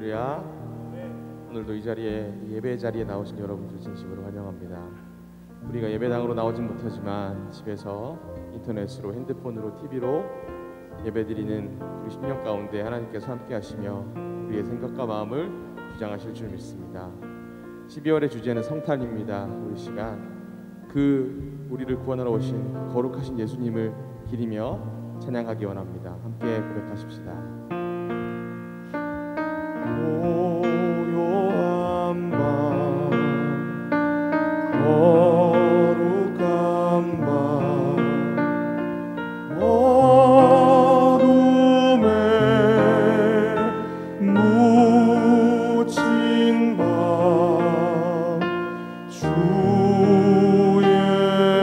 할렐루야. 오늘도 이 자리에 예배 자리에 나오신 여러분들 진심으로 환영합니다. 우리가 예배당으로 나오진 못하지만 집에서 인터넷으로 핸드폰으로 TV로 예배드리는 우리 심령 가운데 하나님께서 함께 하시며 우리의 생각과 마음을 주장하실 줄 믿습니다. 12월의 주제는 성탄입니다. 우리 시간 우리를 구원하러 오신 거룩하신 예수님을 기리며 찬양하기 원합니다. 함께 고백하십시다. 고요한 밤 거룩한 밤 어둠에 묻힌 밤 주의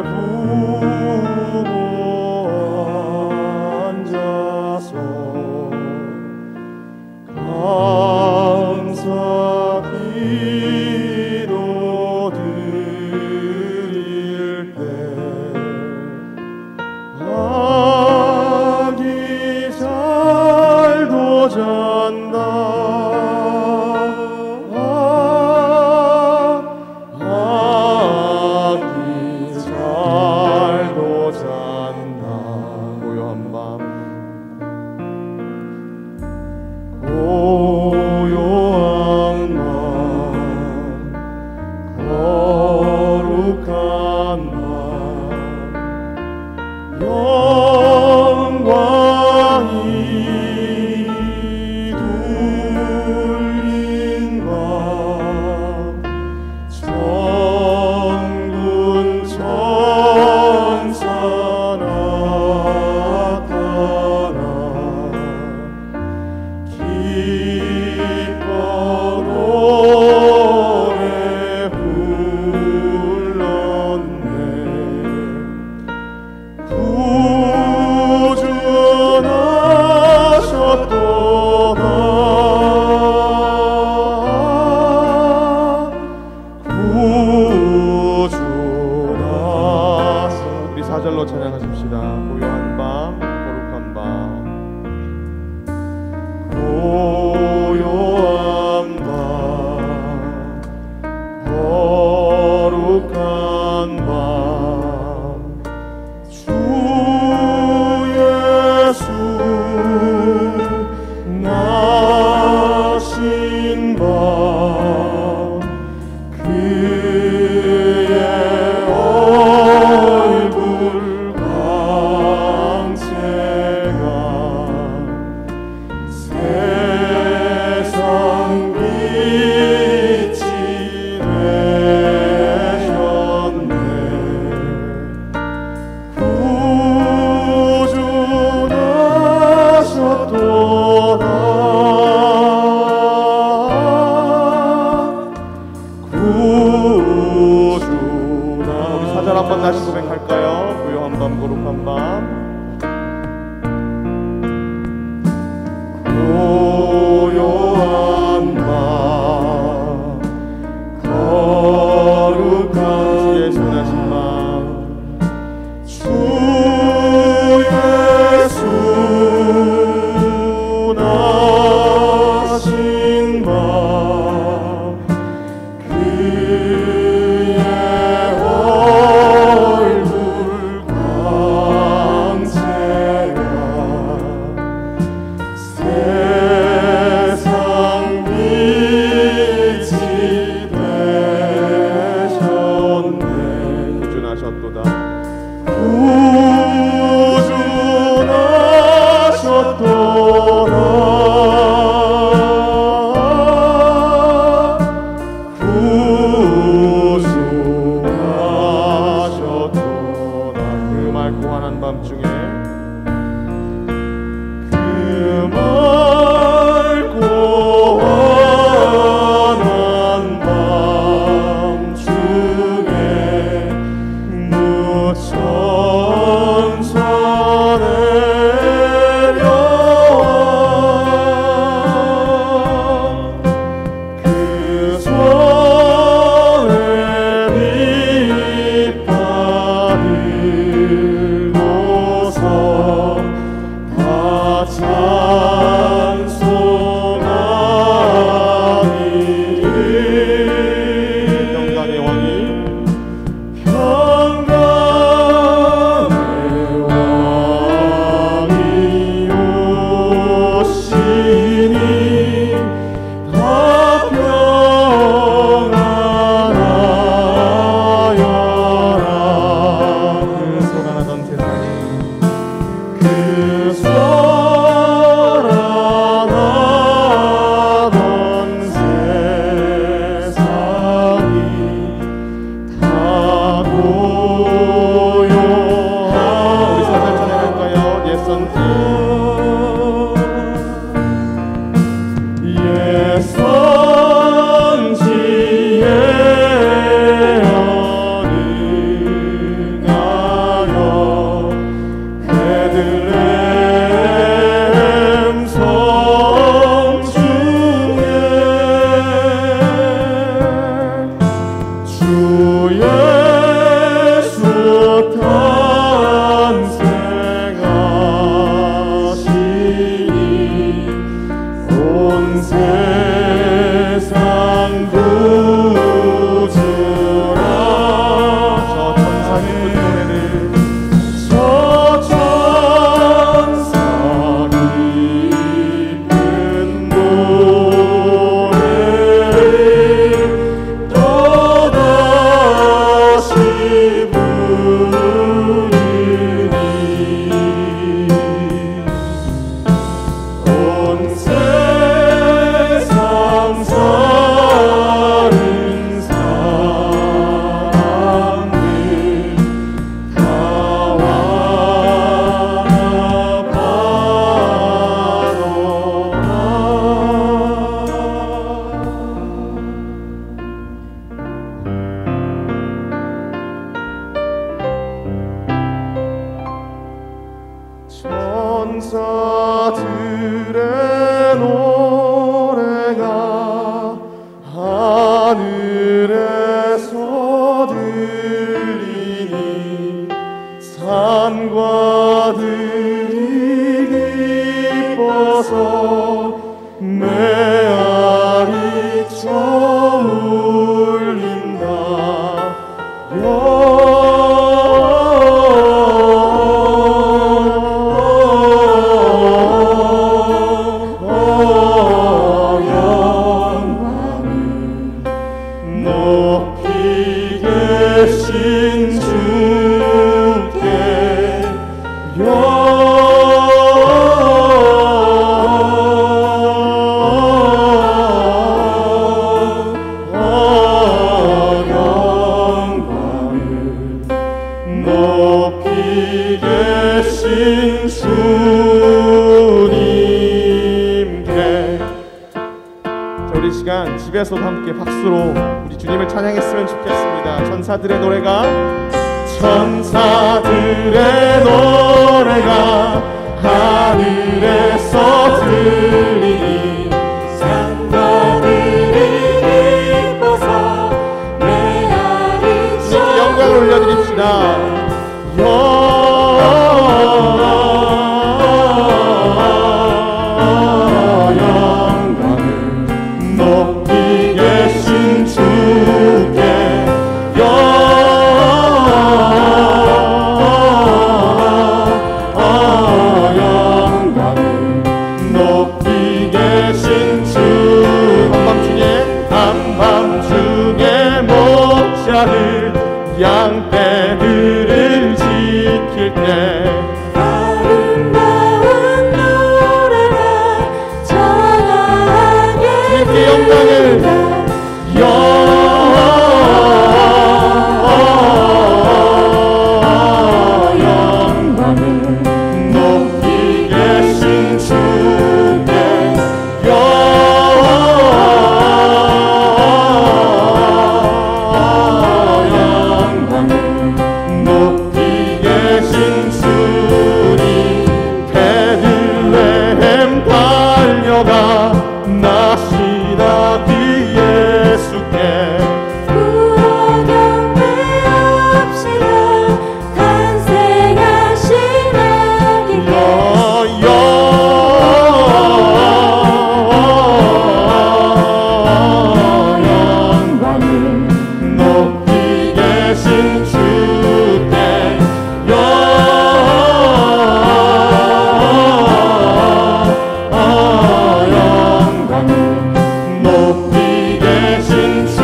부고 앉아서 감사 기도 드릴 때 아기 잘도 잔다 아기 잘도 잔다 고요한 밤 고요한 밤 거룩한 밤 영광이 둘린 밤 천군 천사 나타나 기뻐 노래 불렀네 구주나셨도다 구주나셨 우리 사절로 찬양하십시다. 고요한 밤 거룩한 밤 고요한 밤 거룩한 밤 주 예수 나신 밤 그의 얼굴 광채가 세상 빛이 되셨네 구주 나셨도다 구주 우리 사절 한번 다시 고백할까요? 고요한 밤 거룩한 밤 고요한 밤 거룩한 예수 나신 밤 주 예수 나신 밤 그의 얼굴 광채가 세상 빛이 되셨네 구주 나셨도다 구주 나셨도다 구주 나셨도다 그 맑고 환한 밤중에 그 맑고 환한 밤중에 무천사 내려와 그 손에 빛 받들고서 다 천사들의 노래가 하늘에서 들리니 산과 들이 기뻐서 메아리 쳐울린다. 높이 계신 주께 높이 계신 주님께. 우리 시간 집에서도 함께 박수로 우리 주님을 찬양했으면 좋겠습니다. 천사들의 노래가 하늘에서 들리니 산과 들이 기뻐서 메아리 쳐. 영광을 올려드립시다. 영광을 높이 계신 주께 영광을 높이 계신 주. 한밤중에 목자들 양떼들을 지킬 때 아름다운 노래가 전하게 주님께 영광을 높이 계신 주께 높이 계신 주님. 베들레헴 달려가 나시다 그 예수께 경배합시다. 탄생하신 아기께 영광을 높이 계신 주께 영광을 높이 계신 주.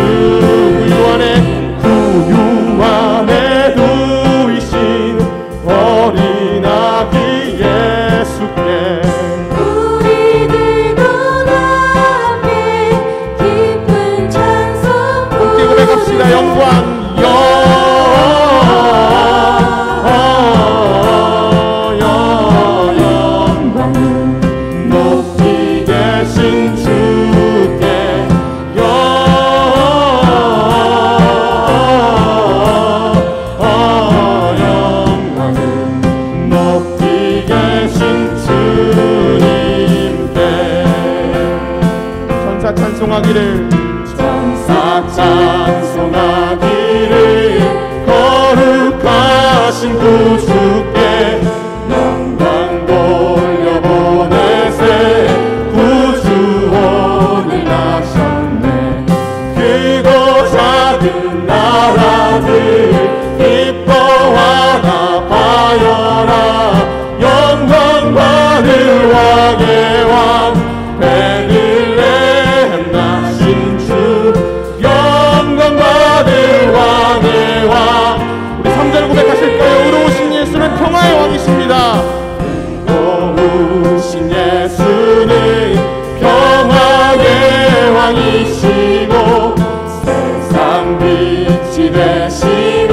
구유 안에 누이신 어린 아기 예수께 우리들도 함께 기쁜 찬송 함께 고백합시다. 영광을 높이 계신 주께 영광을 높이 계신 주님께. 천사 찬송하기를 천사 찬송하기를 거룩하신 구주께 영광 돌려보내세. 구주 오늘 나셨네. 크고 작은 나라들 기뻐하나 봐여라. 영광 받을 왕의 왕 베들레헴 나신 주. 영광 받을 왕의 왕. 우리 3절 고백하실까요? 의로우신 예수는 평화의 왕이십니다. 의로우신 예수는 평화의 왕이시고 세상 빛이 되시며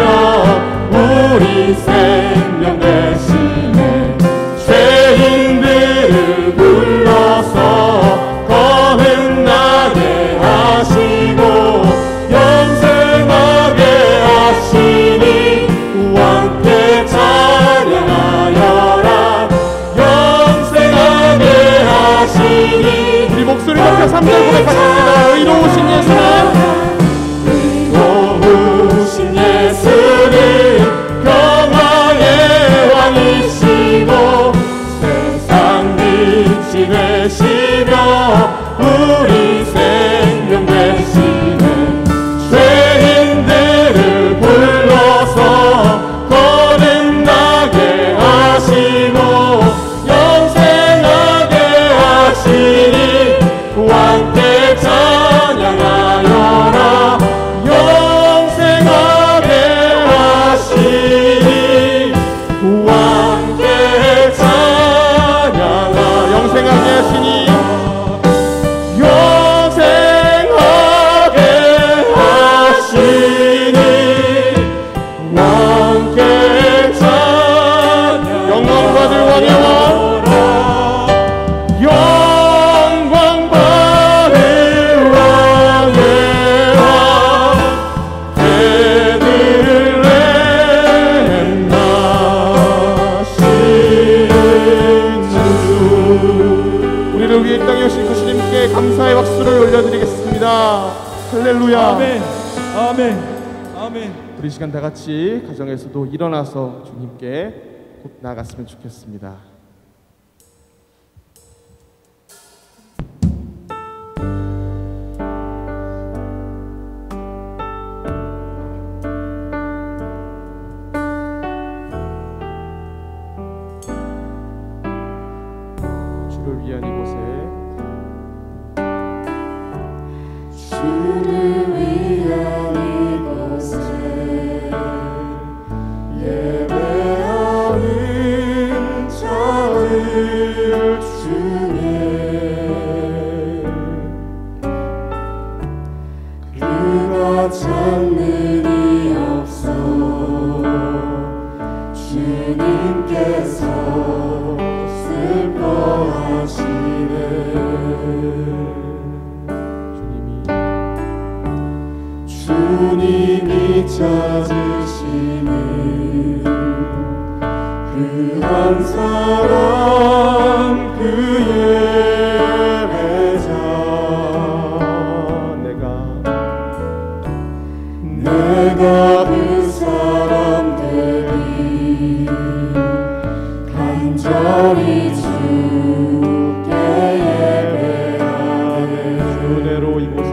우리 생명 되시네. 죄인들을 불러서 거듭나게 하시고 영생하게 하시니 왕께 찬양하여라. 3절 고백하십니다. 의로우신 예수님, 의로우신 예수님, 평화의 왕이시고 세상 빛이 되시며 우리 생명 되시네. 죄인들을 불러서 거듭나게 하시고 영생하게 하시니 왕께 찬양하여라. 영생하게 하시니 왕께 찬양하라. 영생하게 하시니 영생하게 하시니 왕께 찬양. 영광 받을 왕의 왕, 영광 받을 왕의 왕, 베들레헴 나신 주. 우리를 위해 이 땅에 오신 그 주님께 감사의 박수를 올려드리겠습니다. 할렐루야. 아멘. 아멘. 아멘. 우리 이 시간 다 같이 가정에서도 일어나서 주님께 곧 나아갔으면 좋겠습니다. 주를 위한 이곳에 주를 위한 이곳에 예배하는 자들 중에 그가 찾는 이 없어 주님께서 슬퍼하시네. 주님이 찾으시는 그 한 사람, 그 예배자. 내가 그 사람들이 간절히 주께 예배하네. 주내로 이곳에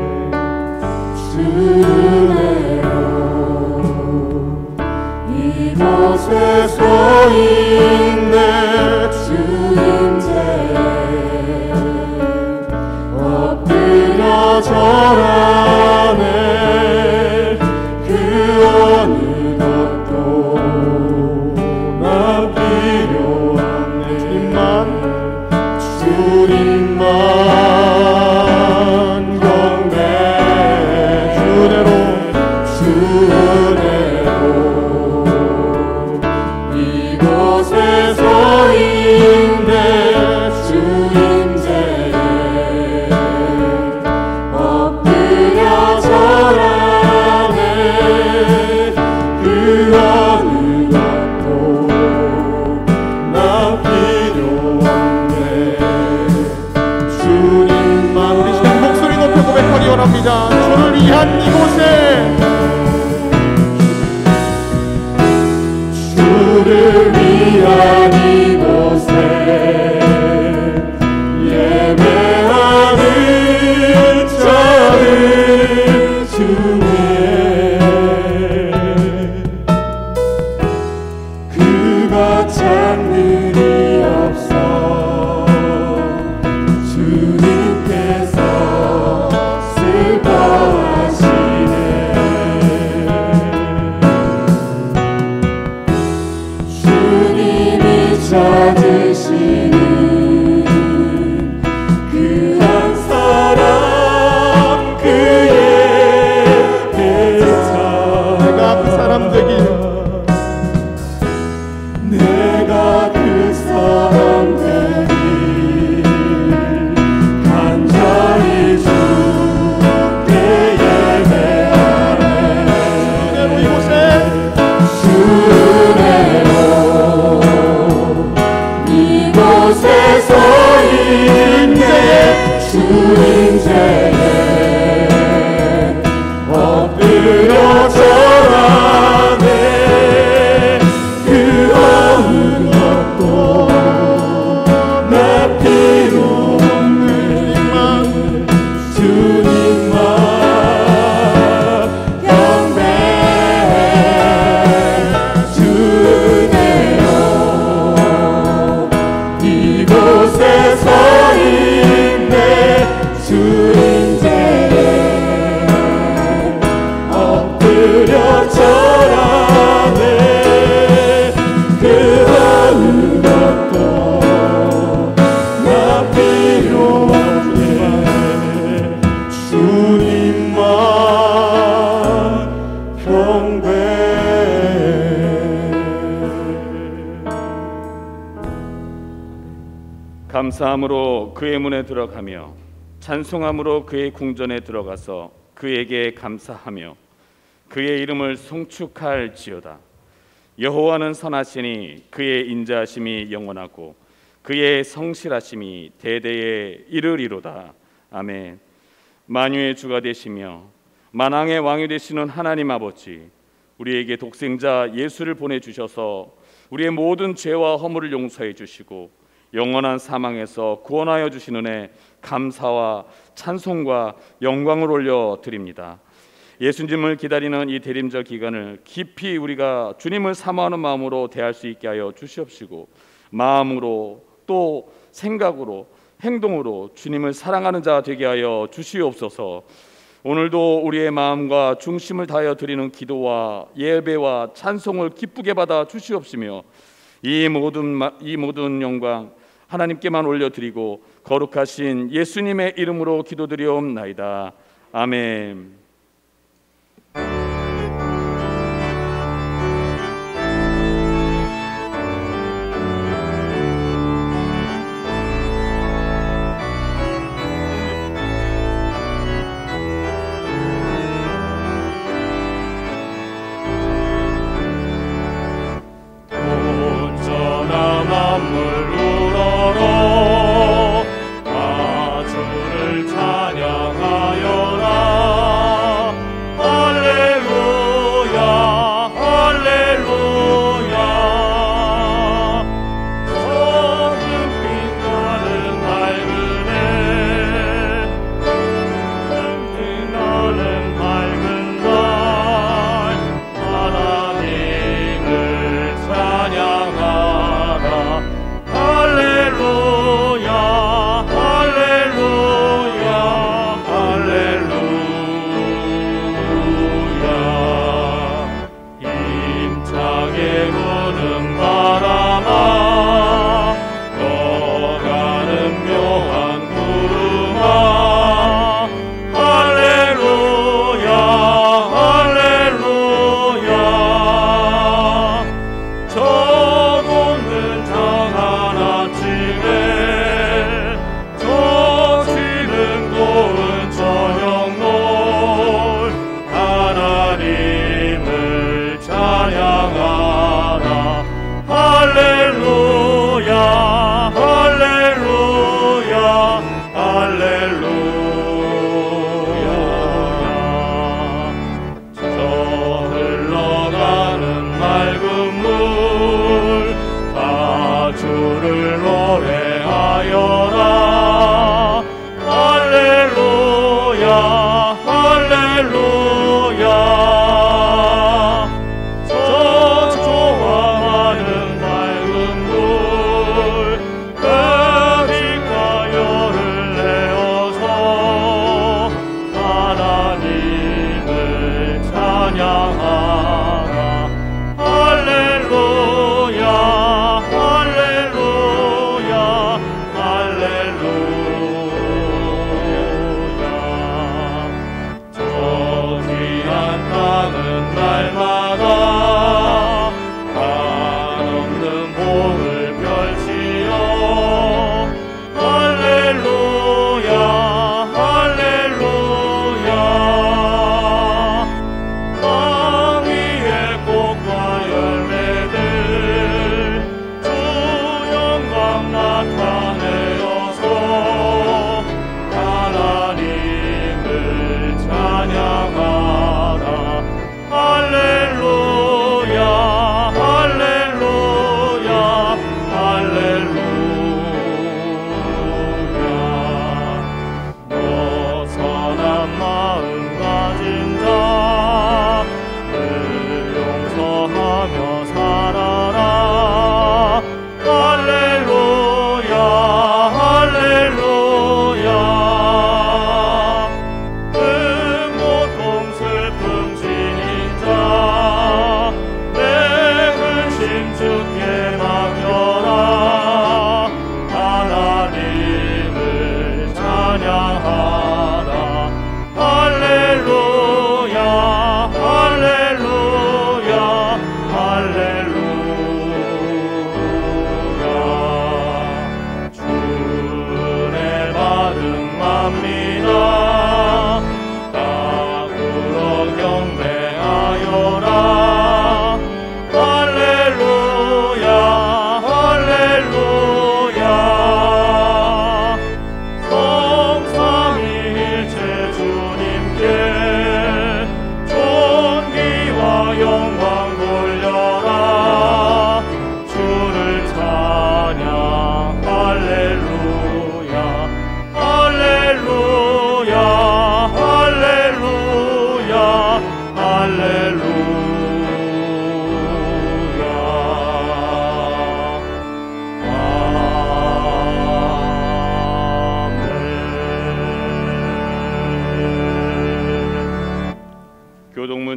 주내로 이곳에 서 있네. 주임제에 엎드려 절하네. 그 어느 것도 남기려 하네. 주님만 경배. 주내로 이곳에 서 있네. 주임제에 엎드려 절하네. 그 어느 것도 남기려 없네. 주님만. 우리 시간 목소리 높여 고백하기 원합니다. 주를 위한 이곳에, 주를 위한 이곳에 예배하는 자들 중에 그가 찾는 이 없어 주님께서 슬퍼하시네. 주님이 찾으시는 그 한 사람, 그 예배자. 내가 그 사람 되기를. 내가 그 사람들이 간절히 주께 예배하네. 주내로 이곳에 주내로 감사함으로 그의 문에 들어가며 찬송함으로 그의 궁전에 들어가서 그에게 감사하며 그의 이름을 송축할지어다. 여호와는 선하시니 그의 인자하심이 영원하고 그의 성실하심이 대대에 이르리로다. 아멘. 만유의 주가 되시며 만왕의 왕이 되시는 하나님 아버지, 우리에게 독생자 예수를 보내주셔서 우리의 모든 죄와 허물을 용서해 주시고 영원한 사망에서 구원하여 주신 은혜 감사와 찬송과 영광을 올려드립니다. 예수님을 기다리는 이 대림절 기간을 깊이 우리가 주님을 사모하는 마음으로 대할 수 있게 하여 주시옵시고, 마음으로 또 생각으로 행동으로 주님을 사랑하는 자 되게 하여 주시옵소서. 오늘도 우리의 마음과 중심을 다하여 드리는 기도와 예배와 찬송을 기쁘게 받아 주시옵시며 이 모든 영광 하나님께만 올려드리고 거룩하신 예수님의 이름으로 기도드리옵나이다. 아멘. 우러러 다 주를 찬양하여라.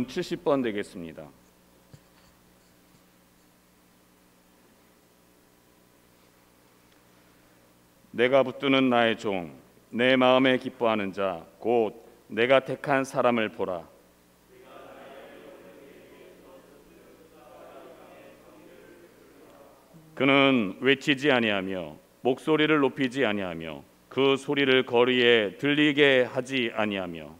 70번 되겠습니다. 내가 붙드는 나의 종, 내 마음에 기뻐하는 자, 곧 내가 택한 사람을 보라. 그는 외치지 아니하며 목소리를 높이지 아니하며 그 소리를 거리에 들리게 하지 아니하며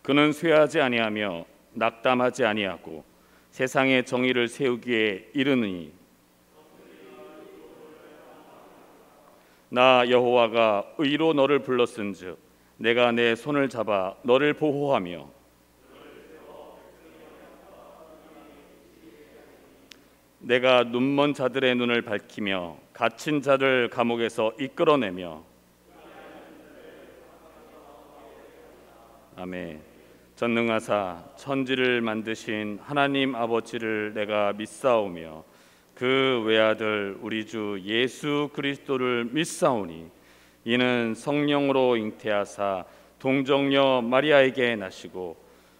그는 쇠하지 아니하며 낙담하지 아니하고 세상의 정의를 세우기에 이르느니 나 여호와가 의로 너를 불렀은즉 내가 내 손을 잡아 너를 보호하며 내가 눈먼 자들의 눈을 밝히며 갇힌 자를 감옥에서 이끌어내며 아멘. 전능하사 천지를 만드신 하나님 아버지를 내가 믿사오며 그 외아들 우리 주 예수 그리스도를 믿사오니 이는 성령으로 잉태하사 동정녀 마리아에게 나시고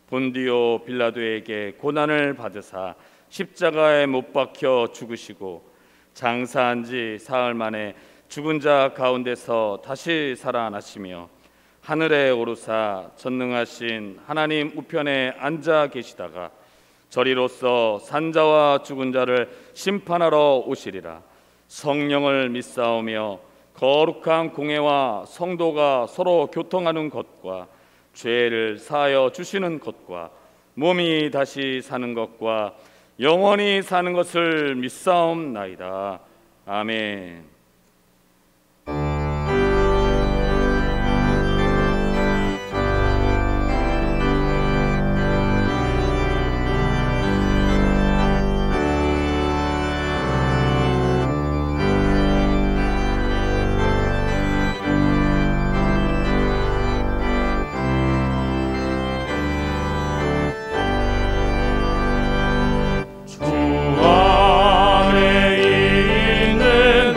본디오 빌라도에게 고난을 받으사 십자가에 못 박혀 죽으시고 장사한 지 사흘 만에 죽은 자 가운데서 다시 살아나시며 하늘에 오르사 전능하신 하나님 우편에 앉아 계시다가 저리로서 산자와 죽은 자를 심판하러 오시리라. 성령을 믿사오며 거룩한 공회와 성도가 서로 교통하는 것과 죄를 사하여 주시는 것과 몸이 다시 사는 것과 영원히 사는 것을 믿사옵나이다. 아멘. 주 안에 있는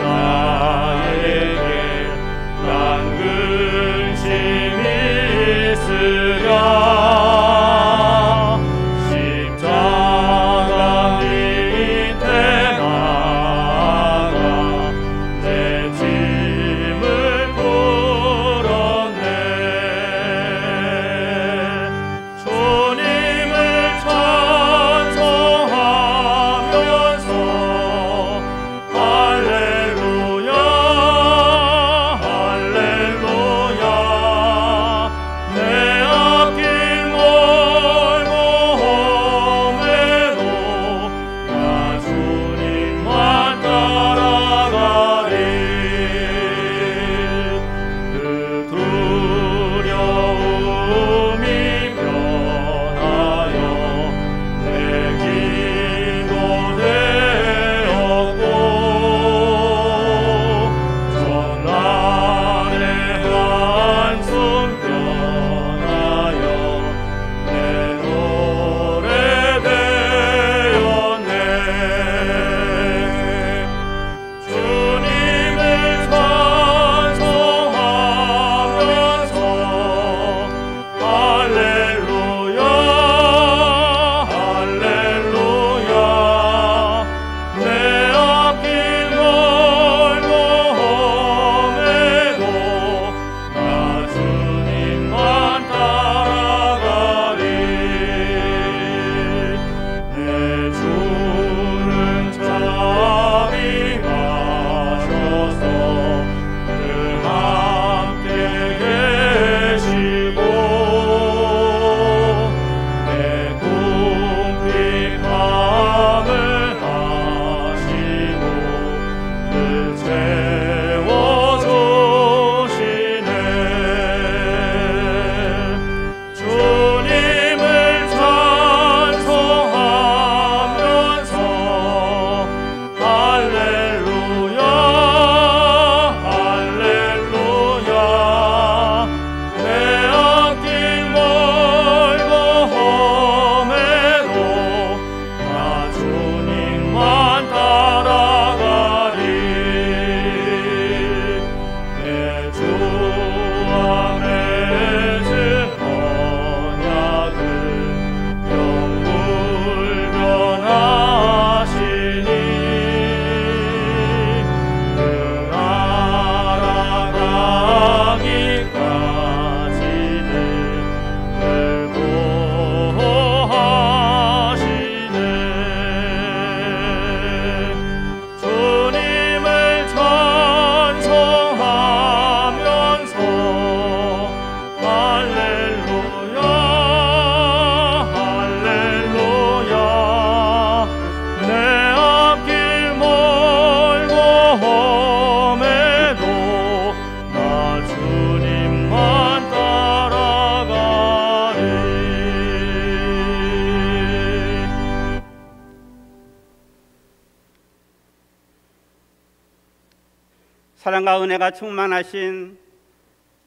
사랑과 은혜가 충만하신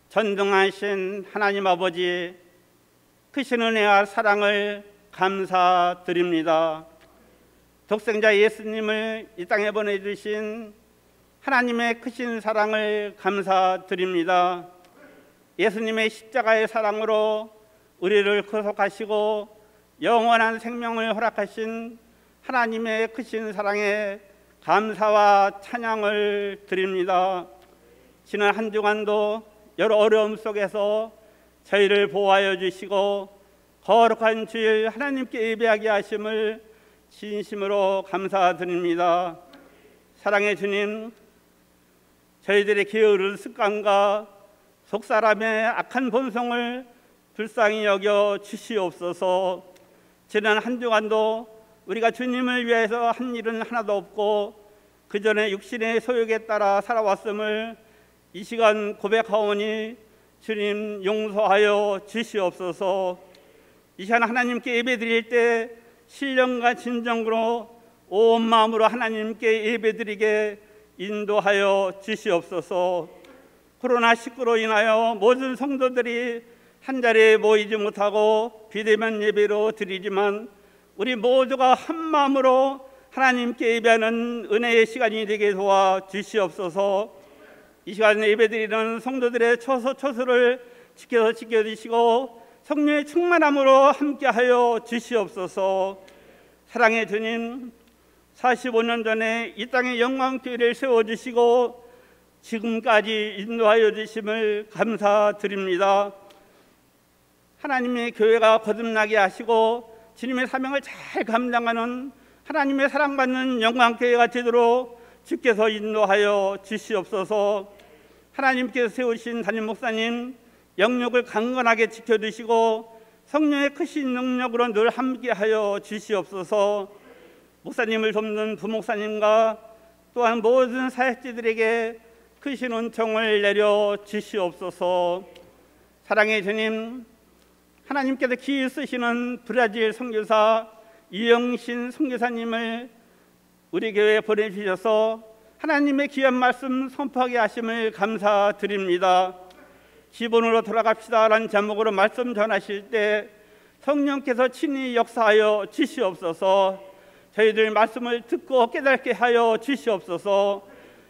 전능하신 하나님 아버지, 크신 은혜와 사랑을 감사드립니다. 독생자 예수님을 이 땅에 보내주신 하나님의 크신 사랑을 감사드립니다. 예수님의 십자가의 사랑으로 우리를 구속하시고 영원한 생명을 허락하신 하나님의 크신 사랑에 감사와 찬양을 드립니다. 지난 한 주간도 여러 어려움 속에서 저희를 보호하여 주시고 거룩한 주일 하나님께 예배하게 하심을 진심으로 감사드립니다. 사랑의 주님, 저희들의 게으른 습관과 속사람의 악한 본성을 불쌍히 여겨 주시옵소서. 지난 한 주간도 우리가 주님을 위해서 한 일은 하나도 없고 그 전에 육신의 소욕에 따라 살아왔음을 이 시간 고백하오니 주님 용서하여 주시옵소서. 이 시간 하나님께 예배드릴 때 신령과 진정으로 온 마음으로 하나님께 예배드리게 인도하여 주시옵소서. 코로나19로 인하여 모든 성도들이 한자리에 모이지 못하고 비대면 예배로 드리지만 우리 모두가 한 마음으로 하나님께 예배하는 은혜의 시간이 되게 도와 주시옵소서. 이 시간에 예배드리는 성도들의 처소처소를 지켜주시고 성령의 충만함으로 함께하여 주시옵소서. 사랑의 주님, 45년 전에 이 땅에 영광교회를 세워주시고 지금까지 인도하여 주심을 감사드립니다. 하나님의 교회가 거듭나게 하시고 주님의 사명을 잘 감당하는 하나님의 사랑받는 영광교회가 되도록 주께서 인도하여 주시옵소서. 하나님께서 세우신 담임 목사님 영역을 강건하게 지켜주시고 성령의 크신 능력으로 늘 함께하여 주시옵소서. 목사님을 돕는 부목사님과 또한 모든 사역자들에게 크신 은총을 내려 주시옵소서. 사랑의 주님, 하나님께서 기히 쓰시는 브라질 선교사 이영신 선교사님을 우리 교회에 보내주셔서 하나님의 귀한 말씀 선포하게 하심을 감사드립니다. 기본으로 돌아갑시다라는 제목으로 말씀 전하실 때 성령께서 친히 역사하여 주시옵소서. 저희들 말씀을 듣고 깨닫게 하여 주시옵소서.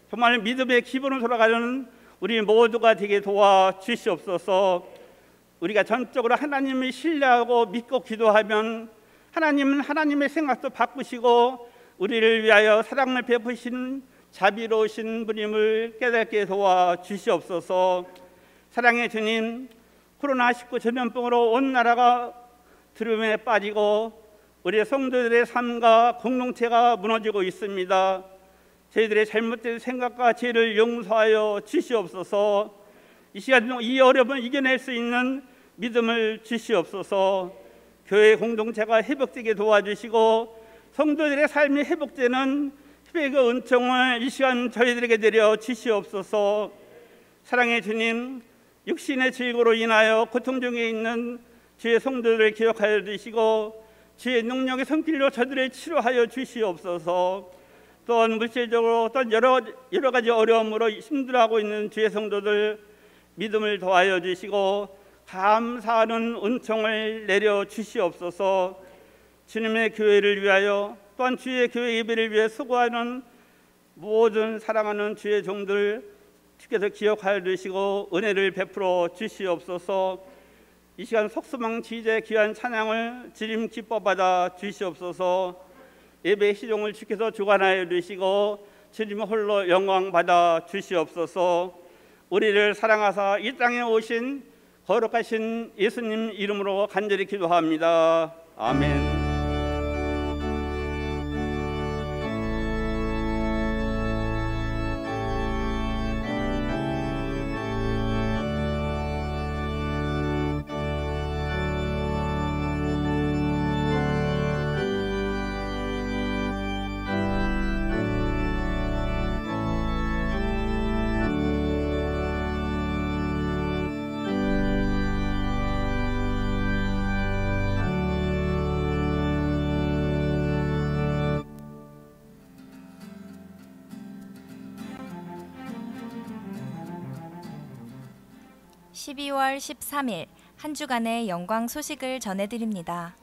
정말 믿음의 기본으로 돌아가는 우리 모두가 되게 도와 주시옵소서. 우리가 전적으로 하나님을 신뢰하고 믿고 기도하면 하나님은 하나님의 생각도 바꾸시고 우리를 위하여 사랑을 베푸신 자비로우신 분임을 깨닫게 도와 주시옵소서. 사랑의 주님, 코로나19 전염병으로 온 나라가 두려움에 빠지고 우리 성도들의 삶과 공동체가 무너지고 있습니다. 저희들의 잘못된 생각과 죄를 용서하여 주시옵소서. 이 시간 이 어려움을 이겨낼 수 있는 믿음을 주시옵소서. 교회 공동체가 회복되게 도와주시고 성도들의 삶이 회복되는 회복의 은총을 이 시간 저희들에게 내려 주시옵소서. 사랑의 주님, 육신의 질고로 인하여 고통 중에 있는 주의 성도들을 기억하여 주시고 주의 능력의 손길로 저들을 치료하여 주시옵소서. 또한 물질적으로 또 여러 가지 어려움으로 힘들어하고 있는 주의 성도들 믿음을 더하여 주시고 감사하는 은총을 내려 주시옵소서. 주님의 교회를 위하여 또한 주의 교회 예배를 위해 수고하는 모든 사랑하는 주의 종들 주께서 기억하여 주시고 은혜를 베풀어 주시옵소서. 이 시간 속수망 지제 귀한 찬양을 주님 기뻐 받아 주시옵소서. 예배 시종을 주께서 주관하여 주시고 주님 홀로 영광 받아 주시옵소서. 우리를 사랑하사 이 땅에 오신 거룩하신 예수님 이름으로 간절히 기도합니다. 아멘. 12월 13일 한 주간의 영광 소식을 전해드립니다.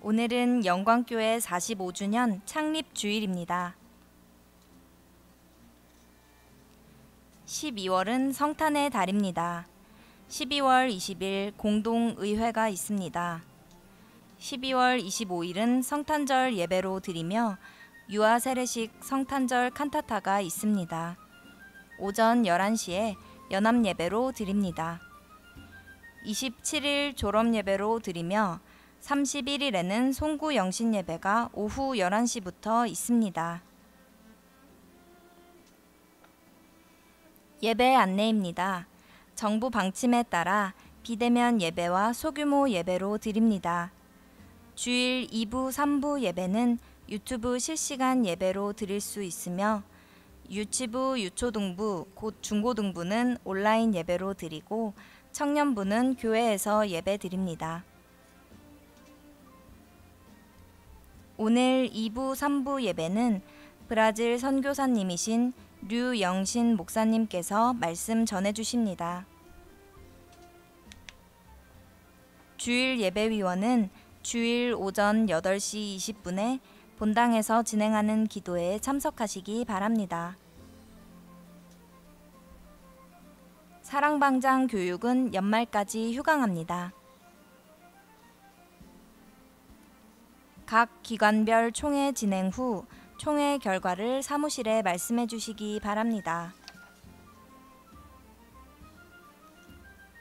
오늘은 영광교회 45주년 창립 주일입니다. 12월은 성탄의 달입니다. 12월 20일 공동의회가 있습니다. 12월 25일은 성탄절 예배로 드리며 유아 세례식 성탄절 칸타타가 있습니다. 오전 11시에 연합 예배로 드립니다. 27일 졸업 예배로 드리며 31일에는 송구 영신 예배가 오후 11시부터 있습니다. 예배 안내입니다. 정부 방침에 따라 비대면 예배와 소규모 예배로 드립니다. 주일 2부, 3부 예배는 유튜브 실시간 예배로 드릴 수 있으며 유치부, 유초등부, 곧 중고등부는 온라인 예배로 드리고 청년부는 교회에서 예배 드립니다. 오늘 2부, 3부 예배는 브라질 선교사님이신 류영신 목사님께서 말씀 전해주십니다. 주일 예배위원은 주일 오전 8시 20분에 본당에서 진행하는 기도회에 참석하시기 바랍니다. 사랑방장 교육은 연말까지 휴강합니다. 각 기관별 총회 진행 후 총회 결과를 사무실에 말씀해 주시기 바랍니다.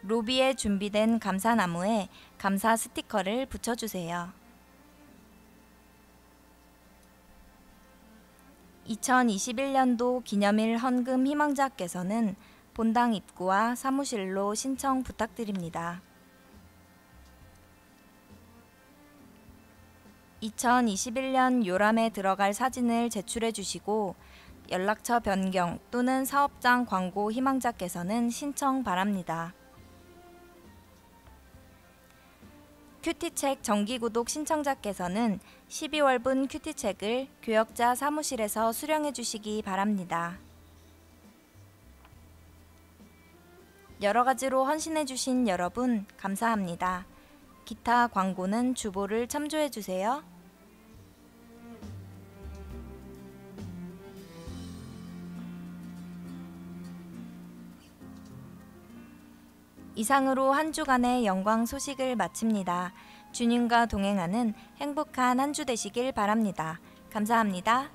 로비에 준비된 감사나무에 감사 스티커를 붙여주세요. 2021년도 기념일 헌금 희망자께서는 본당 입구와 사무실로 신청 부탁드립니다. 2021년 요람에 들어갈 사진을 제출해 주시고 연락처 변경 또는 사업장 광고 희망자께서는 신청 바랍니다. 큐티책 정기구독 신청자께서는 12월분 큐티책을 교역자 사무실에서 수령해 주시기 바랍니다. 여러 가지로 헌신해 주신 여러분 감사합니다. 기타 광고는 주보를 참조해 주세요. 이상으로 한 주간의 영광 소식을 마칩니다. 주님과 동행하는 행복한 한 주 되시길 바랍니다. 감사합니다.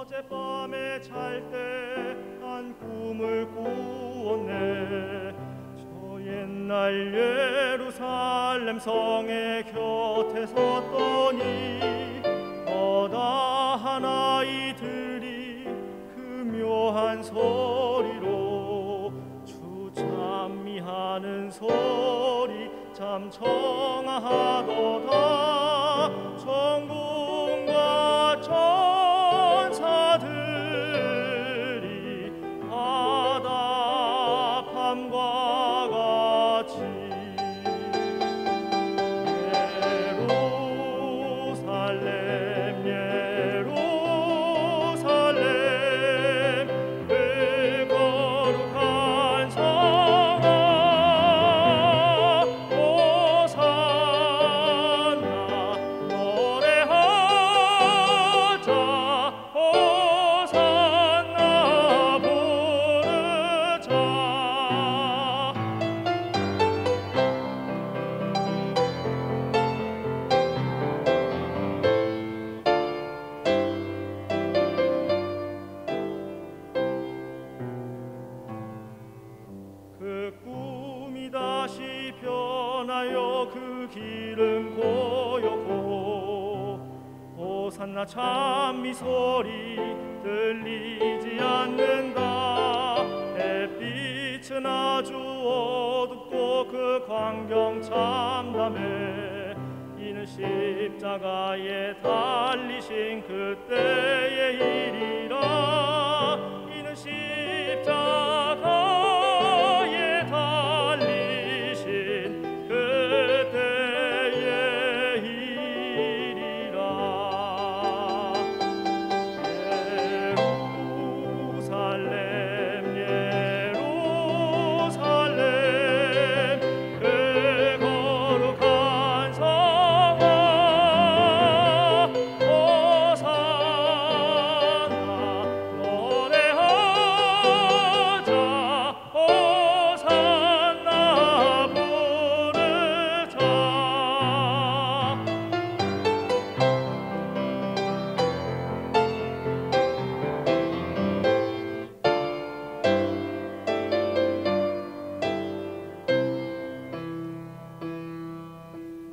어젯밤에 잘 때 한 꿈을 꾸었네. 저 옛날 예루살렘 성의 곁에 섰더니 거다한 아이들이 그 묘한 소리로 주 찬미하는 소리 참 청아하도다. 천군과 천사들이 화답함과 같이 예루살렘 예루살렘 그 거룩한 성아 호산나 노래하 변하여 그 길은 고요고 호산나 찬미 소리 들리지 않는다. 햇빛은 아주 어둡고 그 광경 참담해. 이는 십자가에 달리신 그때의 일이라. 이는 십자가에 달리신 그때의 일이라. 예루살렘 예루살렘 그 거룩한 성아 호산나 노래하자 호산나 부르자.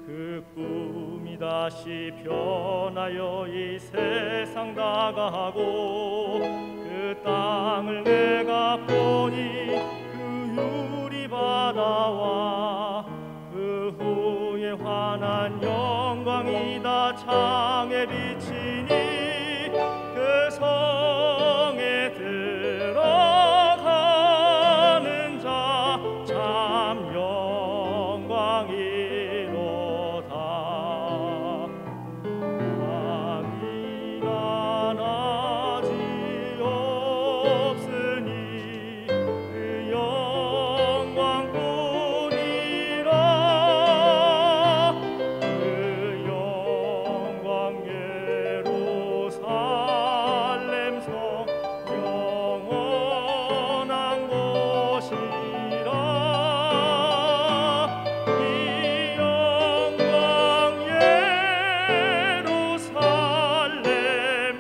그 꿈이 다시 변하여 이 세상 다가가고 그 땅을 내가 보니 그 유리 바다와 그 후에 환한 영광이 다 창에 비치니 그 성에 들어가는 자 참 영광이로다. 밤이나 낮이 없으니 그 영광뿐이라. 그 영광 예루살렘 성 영원한 곳이라. 이 영광 예루살렘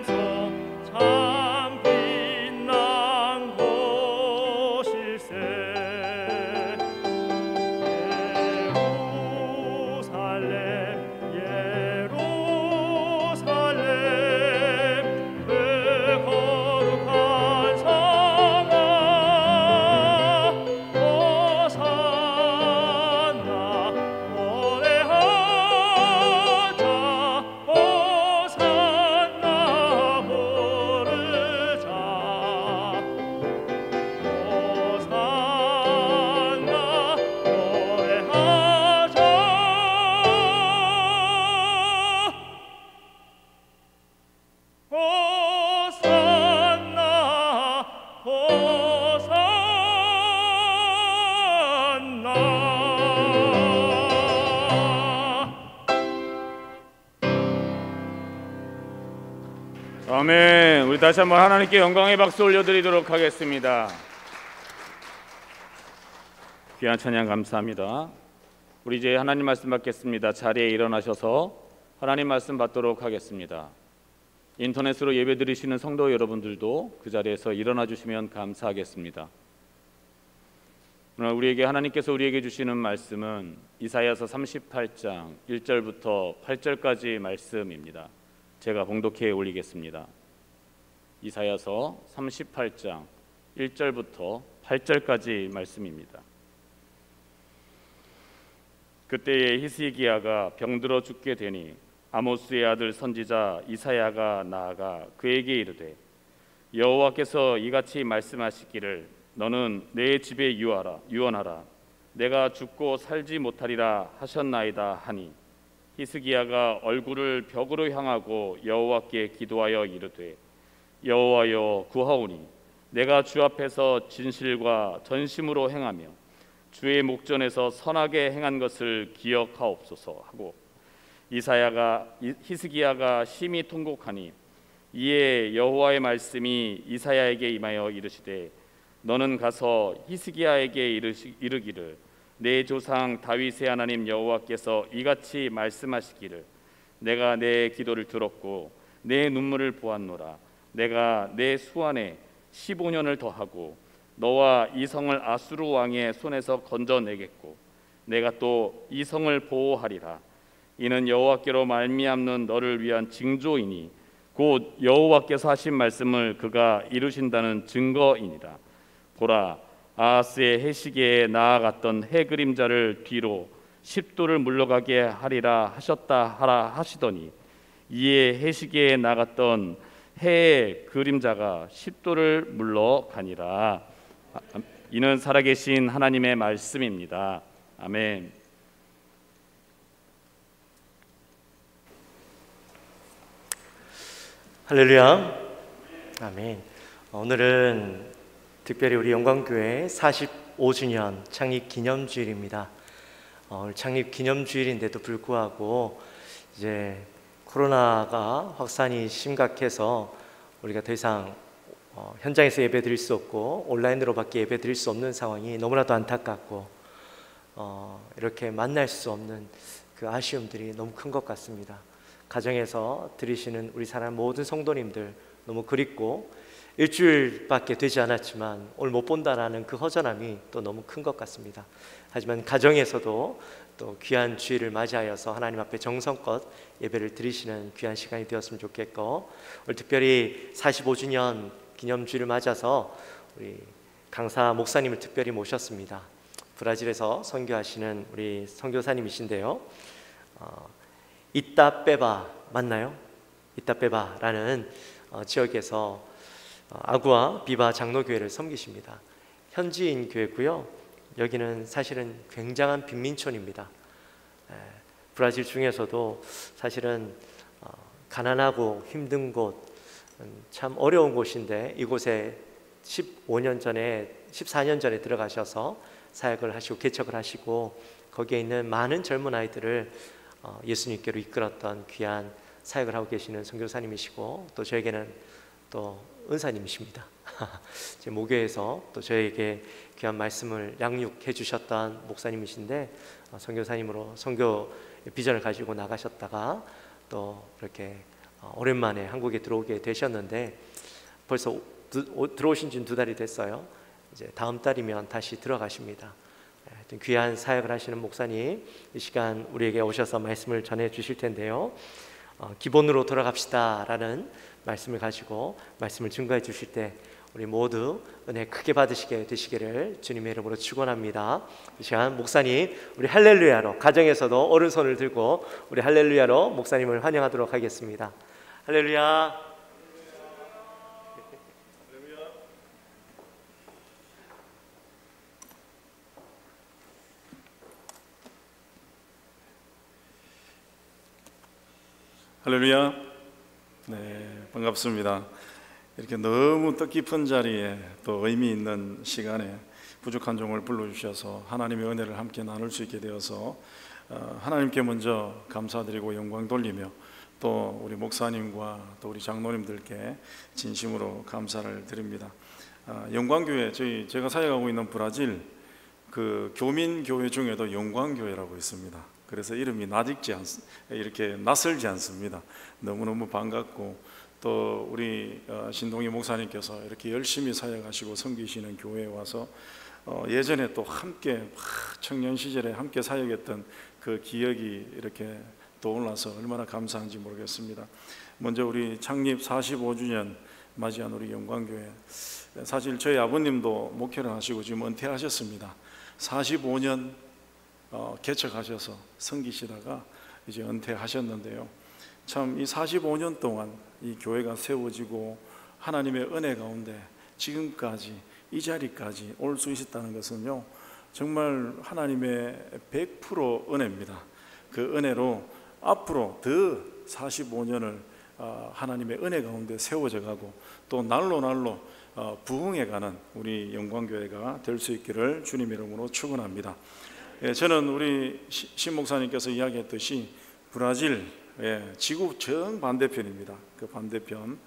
성 참 빛난 곳일세. 예루살렘 그 거룩한 성아 호산나 노래하자 호산나 부르자. 호산나 노래하자 호산나 아멘. 우리 다시 한번 하나님께 영광의 박수 올려드리도록 하겠습니다. 귀한 찬양 감사합니다. 우리 이제 하나님 말씀 받겠습니다. 자리에 일어나셔서 하나님 말씀 받도록 하겠습니다. 인터넷으로 예배 드리시는 성도 여러분들도 그 자리에서 일어나 주시면 감사하겠습니다. 오늘 우리에게 하나님께서 우리에게 주시는 말씀은 이사야서 38장 1절부터 8절까지 말씀입니다. 제가 봉독해 올리겠습니다. 이사야서 38장 1절부터 8절까지 말씀입니다. 그때에 히스기야가 병들어 죽게 되니 아모스의 아들 선지자 이사야가 나아가 그에게 이르되 여호와께서 이같이 말씀하시기를 너는 내 집에 유언하라 내가 죽고 살지 못하리라 하셨나이다 하니 히스기야가 얼굴을 벽으로 향하고 여호와께 기도하여 이르되 여호와여 구하오니 내가 주 앞에서 진실과 전심으로 행하며 주의 목전에서 선하게 행한 것을 기억하옵소서 하고 히스기야가 심히 통곡하니 이에 여호와의 말씀이 이사야에게 임하여 이르시되 너는 가서 히스기야에게 이르기를 내 조상 다윗의 하나님 여호와께서 이같이 말씀하시기를 내가 내 기도를 들었고 내 눈물을 보았노라 내가 내 수완에 15년을 더하고 너와 이 성을 아수르 왕의 손에서 건져내겠고 내가 또 이 성을 보호하리라. 이는 여호와께로 말미암는 너를 위한 징조이니 곧 여호와께서 하신 말씀을 그가 이루신다는 증거이니라. 보라, 아하스의 해시계에 나아갔던 해 그림자를 뒤로 10도를 물러가게 하리라 하셨다 하라 하시더니 이에 해시계에 나갔던 해의 그림자가 10도를 물러가니라. 이는 살아계신 하나님의 말씀입니다. 아멘. 할렐루야. 아멘. 오늘은 특별히 우리 영광교회 45주년 창립 기념주일입니다. 오늘 창립 기념주일인데도 불구하고 이제 코로나가 확산이 심각해서 우리가 더 이상 현장에서 예배 드릴 수 없고 온라인으로밖에 예배 드릴 수 없는 상황이 너무나도 안타깝고 이렇게 만날 수 없는 그 아쉬움들이 너무 큰 것 같습니다. 가정에서 드리시는 우리 사랑하는 모든 성도님들 너무 그립고 일주일밖에 되지 않았지만 오늘 못 본다라는 그 허전함이 또 너무 큰 것 같습니다. 하지만 가정에서도 또 귀한 주일을 맞이하여서 하나님 앞에 정성껏 예배를 드리시는 귀한 시간이 되었으면 좋겠고, 오늘 특별히 45주년 기념주일을 맞아서 우리 강사 목사님을 특별히 모셨습니다. 브라질에서 선교하시는 우리 선교사님이신데요, 이따빼바 맞나요? 이따빼바라는 지역에서 아구아 비바 장로교회를 섬기십니다. 현지인 교회고요. 여기는 사실은 굉장한 빈민촌입니다. 브라질 중에서도 사실은 가난하고 힘든 곳, 참 어려운 곳인데 이곳에 14년 전에 들어가셔서 사역을 하시고 개척을 하시고 거기에 있는 많은 젊은 아이들을 예수님께로 이끌었던 귀한 사역을 하고 계시는 선교사님이시고, 또 저에게는 또 은사님이십니다. 제 모교에서 또 저에게 귀한 말씀을 양육해 주셨던 목사님이신데, 선교사님으로 선교 비전을 가지고 나가셨다가 또 이렇게 오랜만에 한국에 들어오게 되셨는데 벌써 들어오신 지는 2달이 됐어요. 이제 다음 달이면 다시 들어가십니다. 귀한 사역을 하시는 목사님, 이 시간 우리에게 오셔서 말씀을 전해 주실 텐데요, 기본으로 돌아갑시다 라는 말씀을 가지고 말씀을 증거해 주실 때 우리 모두 은혜 크게 받으시게 되시기를 주님의 이름으로 축원합니다. 이 시간 목사님, 우리 할렐루야로, 가정에서도 오른손을 들고 우리 할렐루야로 목사님을 환영하도록 하겠습니다. 할렐루야. 할렐루야. 네, 반갑습니다. 이렇게 너무 뜻깊은 자리에 또 의미 있는 시간에 부족한 종을 불러주셔서 하나님의 은혜를 함께 나눌 수 있게 되어서 하나님께 먼저 감사드리고 영광 돌리며 또 우리 목사님과 또 우리 장로님들께 진심으로 감사를 드립니다. 영광교회, 제가 사역하고 있는 브라질 그 교민교회 중에도 영광교회라고 있습니다. 그래서 이름이 이렇게 낯설지 않습니다. 너무너무 반갑고, 또 우리 신동희 목사님께서 이렇게 열심히 사역하시고 섬기시는 교회에 와서 예전에 또 함께 청년 시절에 함께 사역했던 그 기억이 이렇게 떠올라서 얼마나 감사한지 모르겠습니다. 먼저 우리 창립 45주년 맞이한 우리 영광교회, 사실 저희 아버님도 목회를 하시고 지금 은퇴하셨습니다. 45년 개척하셔서 섬기시다가 이제 은퇴하셨는데요, 참 이 45년 동안 이 교회가 세워지고 하나님의 은혜 가운데 지금까지 이 자리까지 올 수 있었다는 것은요, 정말 하나님의 100% 은혜입니다. 그 은혜로 앞으로 더 45년을 하나님의 은혜 가운데 세워져 가고 또 날로 날로 부흥해가는 우리 영광교회가 될 수 있기를 주님 이름으로 축원합니다. 저는 우리 신 목사님께서 이야기했듯이 브라질 지구 정반대편입니다. 그 반대편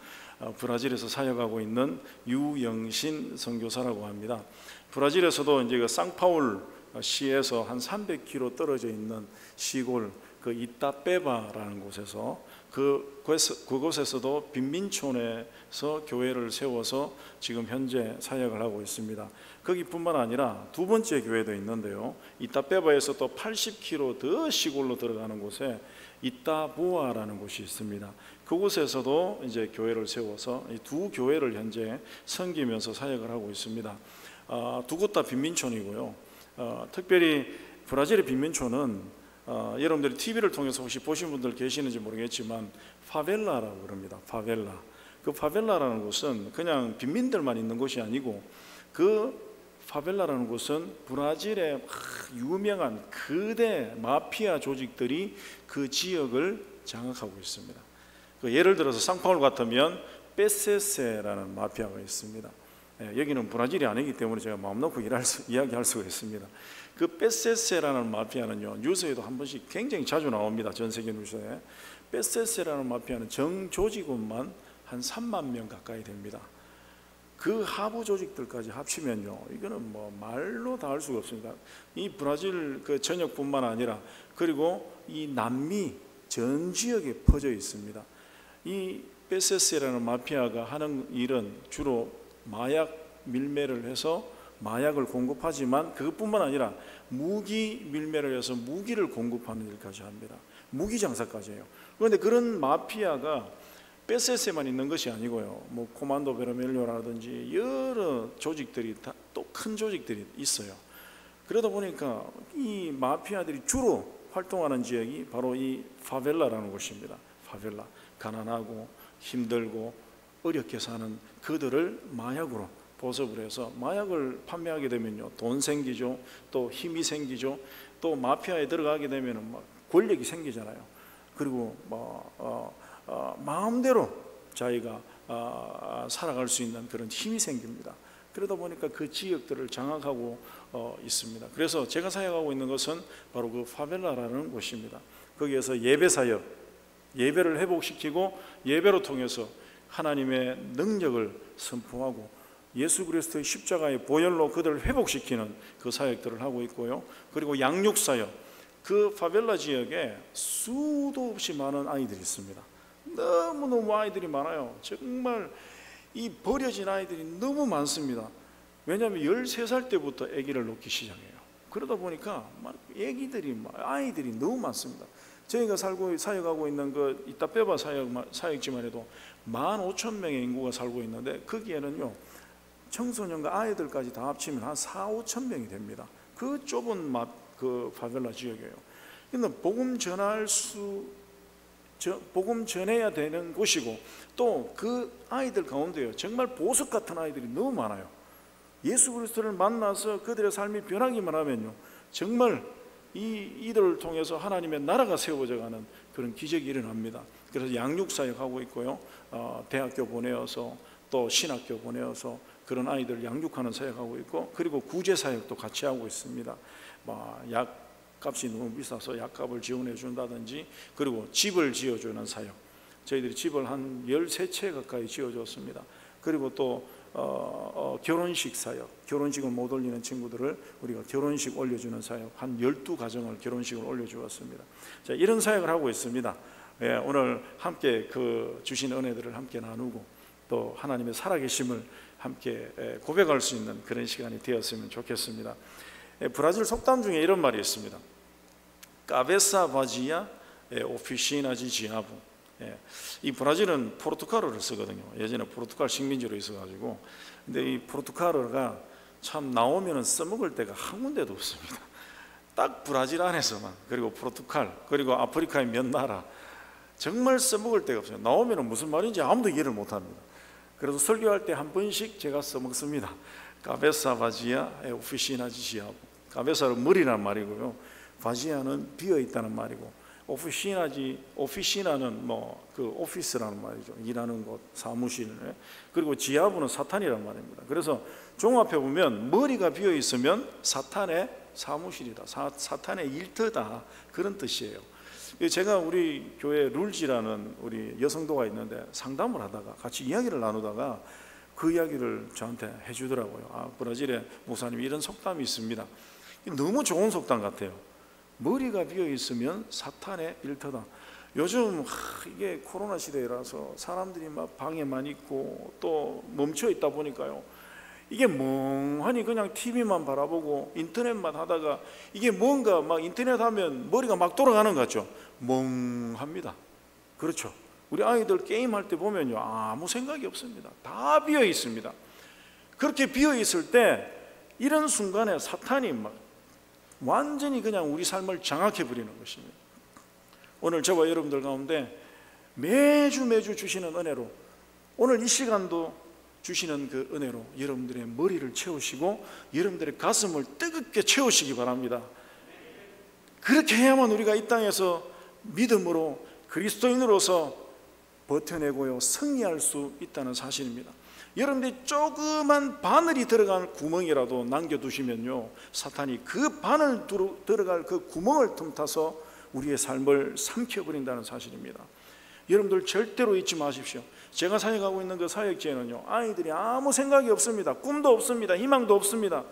브라질에서 사역하고 있는 유영신 선교사라고 합니다. 브라질에서도 이제 그 상파울 시에서 한 300km 떨어져 있는 시골 그 이따빼바라는 곳에서 그곳에서도 빈민촌에서 교회를 세워서 지금 현재 사역을 하고 있습니다. 거기뿐만 아니라 두 번째 교회도 있는데요. 이따빼바에서 또 80km 더 시골로 들어가는 곳에 이따보아라는 곳이 있습니다. 그곳에서도 이제 교회를 세워서 이 두 교회를 현재 섬기면서 사역을 하고 있습니다. 두 곳 다 빈민촌이고요. 특별히 브라질의 빈민촌은 여러분들이 TV를 통해서 혹시 보신 분들 계시는지 모르겠지만 파벨라라고 그럽니다. 파벨라. 그 파벨라라는 곳은 그냥 빈민들만 있는 곳이 아니고 그 파벨라라는 곳은 브라질의 유명한 거대 마피아 조직들이 그 지역을 장악하고 있습니다. 예를 들어서 상파울 같으면 페세세라는 마피아가 있습니다. 여기는 브라질이 아니기 때문에 제가 마음 놓고 이야기할 수가 있습니다. 그 페세세라는 마피아는요, 뉴스에도 한 번씩 굉장히 자주 나옵니다. 전 세계 뉴스에. 페세세라는 마피아는 정조직원만 한 3만 명 가까이 됩니다. 그 하부 조직들까지 합치면요, 이거는 뭐 말로 다 할 수가 없습니다. 이 브라질 그 전역뿐만 아니라 그리고 이 남미 전 지역에 퍼져 있습니다. 이 페세세라는 마피아가 하는 일은 주로 마약 밀매를 해서 마약을 공급하지만 그것뿐만 아니라 무기 밀매를 해서 무기를 공급하는 일까지 합니다. 무기 장사까지 해요. 그런데 그런 마피아가 페세세만 있는 것이 아니고요, 뭐 코만도 베르멜료라든지 여러 조직들이 다 또 큰 조직들이 있어요. 그러다 보니까 이 마피아들이 주로 활동하는 지역이 바로 이 파벨라라는 곳입니다. 파벨라. 가난하고 힘들고 어렵게 사는 그들을 마약으로 보습을 해서 마약을 판매하게 되면요, 돈 생기죠, 또 힘이 생기죠, 또 마피아에 들어가게 되면은 막 권력이 생기잖아요. 그리고 마음대로 자기가 살아갈 수 있는 그런 힘이 생깁니다. 그러다 보니까 그 지역들을 장악하고 있습니다. 그래서 제가 사역하고 있는 것은 바로 그 파벨라라는 곳입니다. 거기에서 예배 사역, 예배를 회복시키고 예배로 통해서 하나님의 능력을 선포하고 예수 그리스도의 십자가의 보혈로 그들을 회복시키는 그 사역들을 하고 있고요. 그리고 양육 사역, 그 파벨라 지역에 수도 없이 많은 아이들이 있습니다. 너무너무 아이들이 많아요. 정말 이 버려진 아이들이 너무 많습니다. 왜냐하면 13살 때부터 아기를 놓기 시작해요. 그러다 보니까 아이들이 너무 많습니다. 저희가 사역하고 있는 그 이따빼바 사역지만 해도 15,000명의 인구가 살고 있는데 거기에는요, 청소년과 아이들까지 다 합치면 한 4,000~5,000명이 됩니다. 그 좁은 그 파벨라 지역이에요. 근데 복음 전해야 되는 곳이고 또 그 아이들 가운데요, 정말 보석 같은 아이들이 너무 많아요. 예수 그리스도를 만나서 그들의 삶이 변하기만 하면요, 정말 이들을 통해서 하나님의 나라가 세워져가는 그런 기적이 일어납니다. 그래서 양육 사역하고 있고요, 대학교 보내어서 또 신학교 보내어서 그런 아이들 양육하는 사역하고 있고, 그리고 구제 사역도 같이 하고 있습니다. 약값이 너무 비싸서 약값을 지원해 준다든지, 그리고 집을 지어주는 사역, 저희들이 집을 한 13채 가까이 지어줬습니다. 그리고 또 결혼식 사역, 결혼식을 못 올리는 친구들을 우리가 결혼식 올려주는 사역, 한 12가정을 결혼식을 올려주었습니다. 자, 이런 사역을 하고 있습니다. 오늘 함께 그 주신 은혜들을 함께 나누고 또 하나님의 살아계심을 함께 고백할 수 있는 그런 시간이 되었으면 좋겠습니다. 브라질 속담 중에 이런 말이 있습니다. Cabeça vazia, oficina de diabo. 이 브라질은 포르투갈어를 쓰거든요. 예전에 포르투갈 식민지로 있어가지고, 근데 이 포르투갈어가 참 나오면은 써먹을 데가 한 군데도 없습니다. 딱 브라질 안에서만, 그리고 포르투갈, 그리고 아프리카의 몇 나라, 정말 써먹을 데가 없어요. 나오면은 무슨 말인지 아무도 이해를 못합니다. 그래서 설교할 때 한 번씩 제가 써먹습니다. Cabeça vazia, oficina de diabo. Cabeça는 머리란 말이고요, 바지아는 비어 있다는 말이고, 오피시나는 그 오피스라는 말이죠. 일하는 곳, 사무실. 그리고 지하부는 사탄이라는 말입니다. 그래서 종합해 보면 머리가 비어 있으면 사탄의 사무실이다, 사탄의 일터다, 그런 뜻이에요. 제가 우리 교회 룰지라는 우리 여성도가 있는데 상담을 하다가 같이 이야기를 나누다가 그 이야기를 저한테 해주더라고요. 브라질에 목사님이 이런 속담이 있습니다. 너무 좋은 속담 같아요. 머리가 비어 있으면 사탄의 일터다. 요즘 이게 코로나 시대라서 사람들이 막 방에만 있고 또 멈춰 있다 보니까요, 이게 멍하니 그냥 TV만 바라보고 인터넷만 하다가 이게 뭔가 막 인터넷 하면 머리가 막 돌아가는 것 같죠. 멍합니다. 그렇죠. 우리 아이들 게임할 때 보면요, 아무 생각이 없습니다. 다 비어 있습니다. 그렇게 비어 있을 때 이런 순간에 사탄이 막 완전히 그냥 우리 삶을 장악해 버리는 것입니다. 오늘 저와 여러분들 가운데 매주 주시는 은혜로, 오늘 이 시간도 주시는 그 은혜로 여러분들의 머리를 채우시고 여러분들의 가슴을 뜨겁게 채우시기 바랍니다. 그렇게 해야만 우리가 이 땅에서 믿음으로 그리스도인으로서 버텨내고요, 승리할 수 있다는 사실입니다. 여러분들이 조그만 바늘이 들어간 구멍이라도 남겨두시면요, 사탄이 그 바늘 들어갈 그 구멍을 틈타서 우리의 삶을 삼켜버린다는 사실입니다. 여러분들 절대로 잊지 마십시오. 제가 사역하고 있는 그 사역지에는요, 아이들이 아무 생각이 없습니다. 꿈도 없습니다. 희망도 없습니다.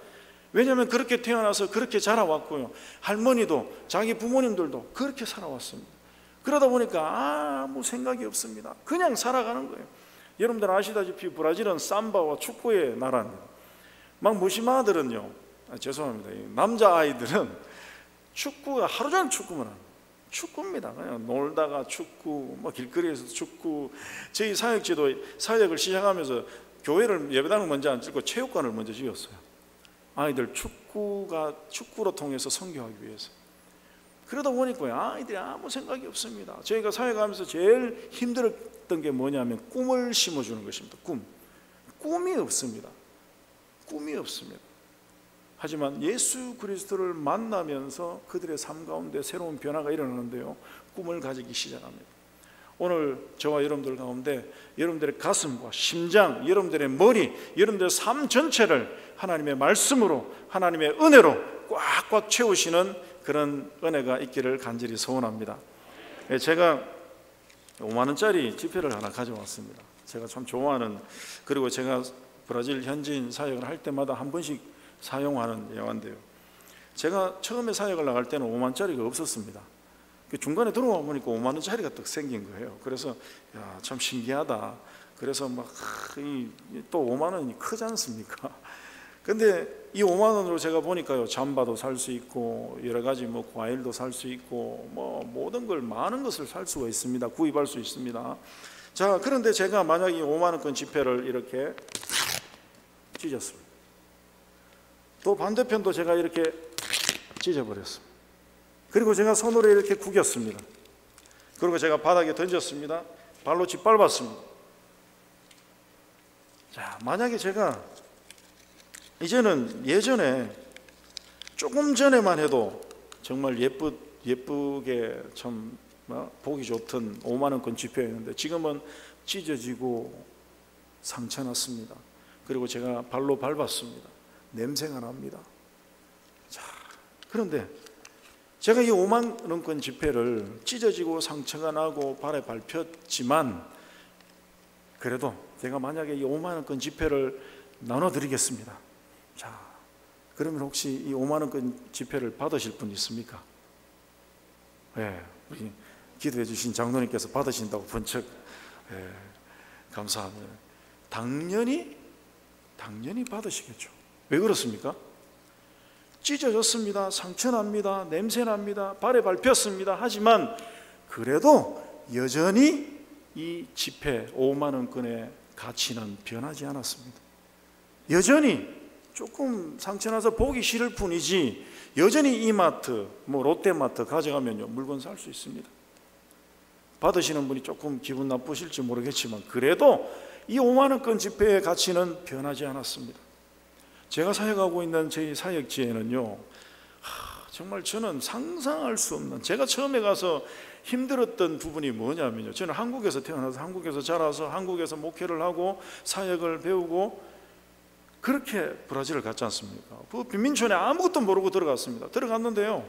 왜냐하면 그렇게 태어나서 그렇게 자라왔고요, 할머니도 자기 부모님들도 그렇게 살아왔습니다. 그러다 보니까 아무 생각이 없습니다. 그냥 살아가는 거예요. 여러분들 아시다시피 브라질은 삼바와 축구의 나라입니다. 막 무시마들은요, 죄송합니다, 남자아이들은 축구가 하루 종일 축구만 합니다. 축구입니다. 그냥 놀다가 축구, 뭐 길거리에서 축구. 저희 사역지도 사역을 시작하면서 교회를 예배당을 먼저 안 짓고 체육관을 먼저 지었어요. 아이들 축구로 통해서 선교하기 위해서. 그러다 보니까 아이들이 아무 생각이 없습니다. 저희가 사역하면서 제일 힘들었던 게 뭐냐면 꿈을 심어주는 것입니다. 꿈이 없습니다. 꿈이 없습니다. 하지만 예수 그리스도를 만나면서 그들의 삶 가운데 새로운 변화가 일어나는데요, 꿈을 가지기 시작합니다. 오늘 저와 여러분들 가운데 여러분들의 가슴과 심장, 여러분들의 머리, 여러분들의 삶 전체를 하나님의 말씀으로, 하나님의 은혜로 꽉꽉 채우시는 그런 은혜가 있기를 간절히 소원합니다. 제가 5만 원짜리 지폐를 하나 가져왔습니다. 제가 참 좋아하는, 그리고 제가 브라질 현지인 사역을 할 때마다 한 번씩 사용하는 예화인데요, 제가 처음에 사역을 나갈 때는 5만 원짜리가 없었습니다. 중간에 들어와 보니까 5만 원짜리가 딱 생긴 거예요. 그래서 야, 참 신기하다. 그래서 막 또 5만 원이 크지 않습니까? 근데 이 5만 원으로 제가 보니까요, 잠바도 살 수 있고 여러 가지 뭐 과일도 살 수 있고 뭐 모든 걸, 많은 것을 살 수가 있습니다. 구입할 수 있습니다. 자, 그런데 제가 만약 이 5만 원권 지폐를 이렇게 찢었습니다. 또 반대편도 제가 이렇게 찢어버렸습니다. 그리고 제가 손으로 이렇게 구겼습니다. 그리고 제가 바닥에 던졌습니다. 발로 짓밟았습니다. 자, 만약에 제가 이제는 예전에 조금 전에만 해도 정말 예쁘게 참 보기 좋던 5만 원권 지폐였는데 지금은 찢어지고 상처났습니다. 그리고 제가 발로 밟았습니다. 냄새가 납니다. 자, 그런데 제가 이 5만 원권 지폐를 찢어지고 상처가 나고 발에 밟혔지만, 그래도 제가 만약에 이 5만 원권 지폐를 나눠드리겠습니다. 자, 그러면 혹시 이 5만 원권 지폐를 받으실 분 있습니까? 네, 우리 기도해 주신 장로님께서 받으신다고 번쩍, 네, 감사합니다. 당연히 받으시겠죠. 왜 그렇습니까? 찢어졌습니다. 상처납니다. 냄새납니다. 발에 밟혔습니다. 하지만 그래도 여전히 이 지폐 5만 원권의 가치는 변하지 않았습니다. 여전히 조금 상처나서 보기 싫을 뿐이지 여전히 이마트, 뭐 롯데마트 가져가면요, 물건 살 수 있습니다. 받으시는 분이 조금 기분 나쁘실지 모르겠지만 그래도 이 5만 원권 지폐의 가치는 변하지 않았습니다. 제가 사역하고 있는 저희 사역지에는요, 정말 저는 상상할 수 없는, 제가 처음에 가서 힘들었던 부분이 뭐냐면요, 저는 한국에서 태어나서 한국에서 자라서 한국에서 목회를 하고 사역을 배우고 그렇게 브라질을 갔지 않습니까? 그 빈민촌에 아무것도 모르고 들어갔습니다. 들어갔는데요,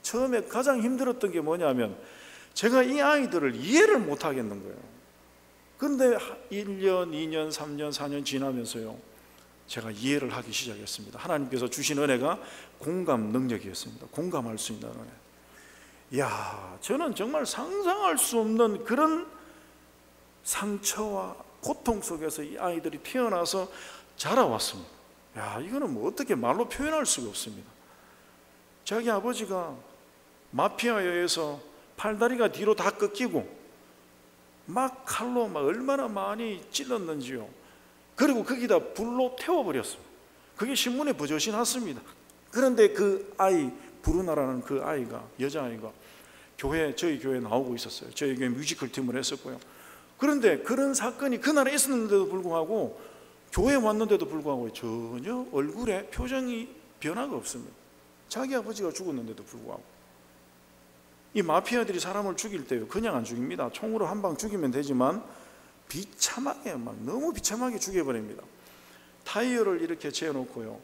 처음에 가장 힘들었던 게 뭐냐면 제가 이 아이들을 이해를 못 하겠는 거예요. 그런데 1년, 2년, 3년, 4년 지나면서요, 제가 이해를 하기 시작했습니다. 하나님께서 주신 은혜가 공감 능력이었습니다. 공감할 수 있는 은혜. 이야, 저는 정말 상상할 수 없는 그런 상처와 고통 속에서 이 아이들이 태어나서 자라왔습니다. 야, 이거는 뭐 어떻게 말로 표현할 수가 없습니다. 자기 아버지가 마피아에 의해서 팔다리가 뒤로 다 꺾이고 막 칼로 막 얼마나 많이 찔렀는지요. 그리고 거기다 불로 태워버렸습니다. 그게 신문에 버젓이 났습니다. 그런데 그 아이, 브루나라는 그 아이가, 여자아이가 저희 교회에 나오고 있었어요. 저희 교회 뮤지컬 팀을 했었고요. 그런데 그런 사건이 그날에 있었는데도 불구하고, 교회에 왔는데도 불구하고 전혀 얼굴에 표정이 변화가 없습니다. 자기 아버지가 죽었는데도 불구하고. 이 마피아들이 사람을 죽일 때요, 그냥 안 죽입니다. 총으로 한 방 죽이면 되지만 비참하게, 막 너무 비참하게 죽여버립니다. 타이어를 이렇게 재놓고요,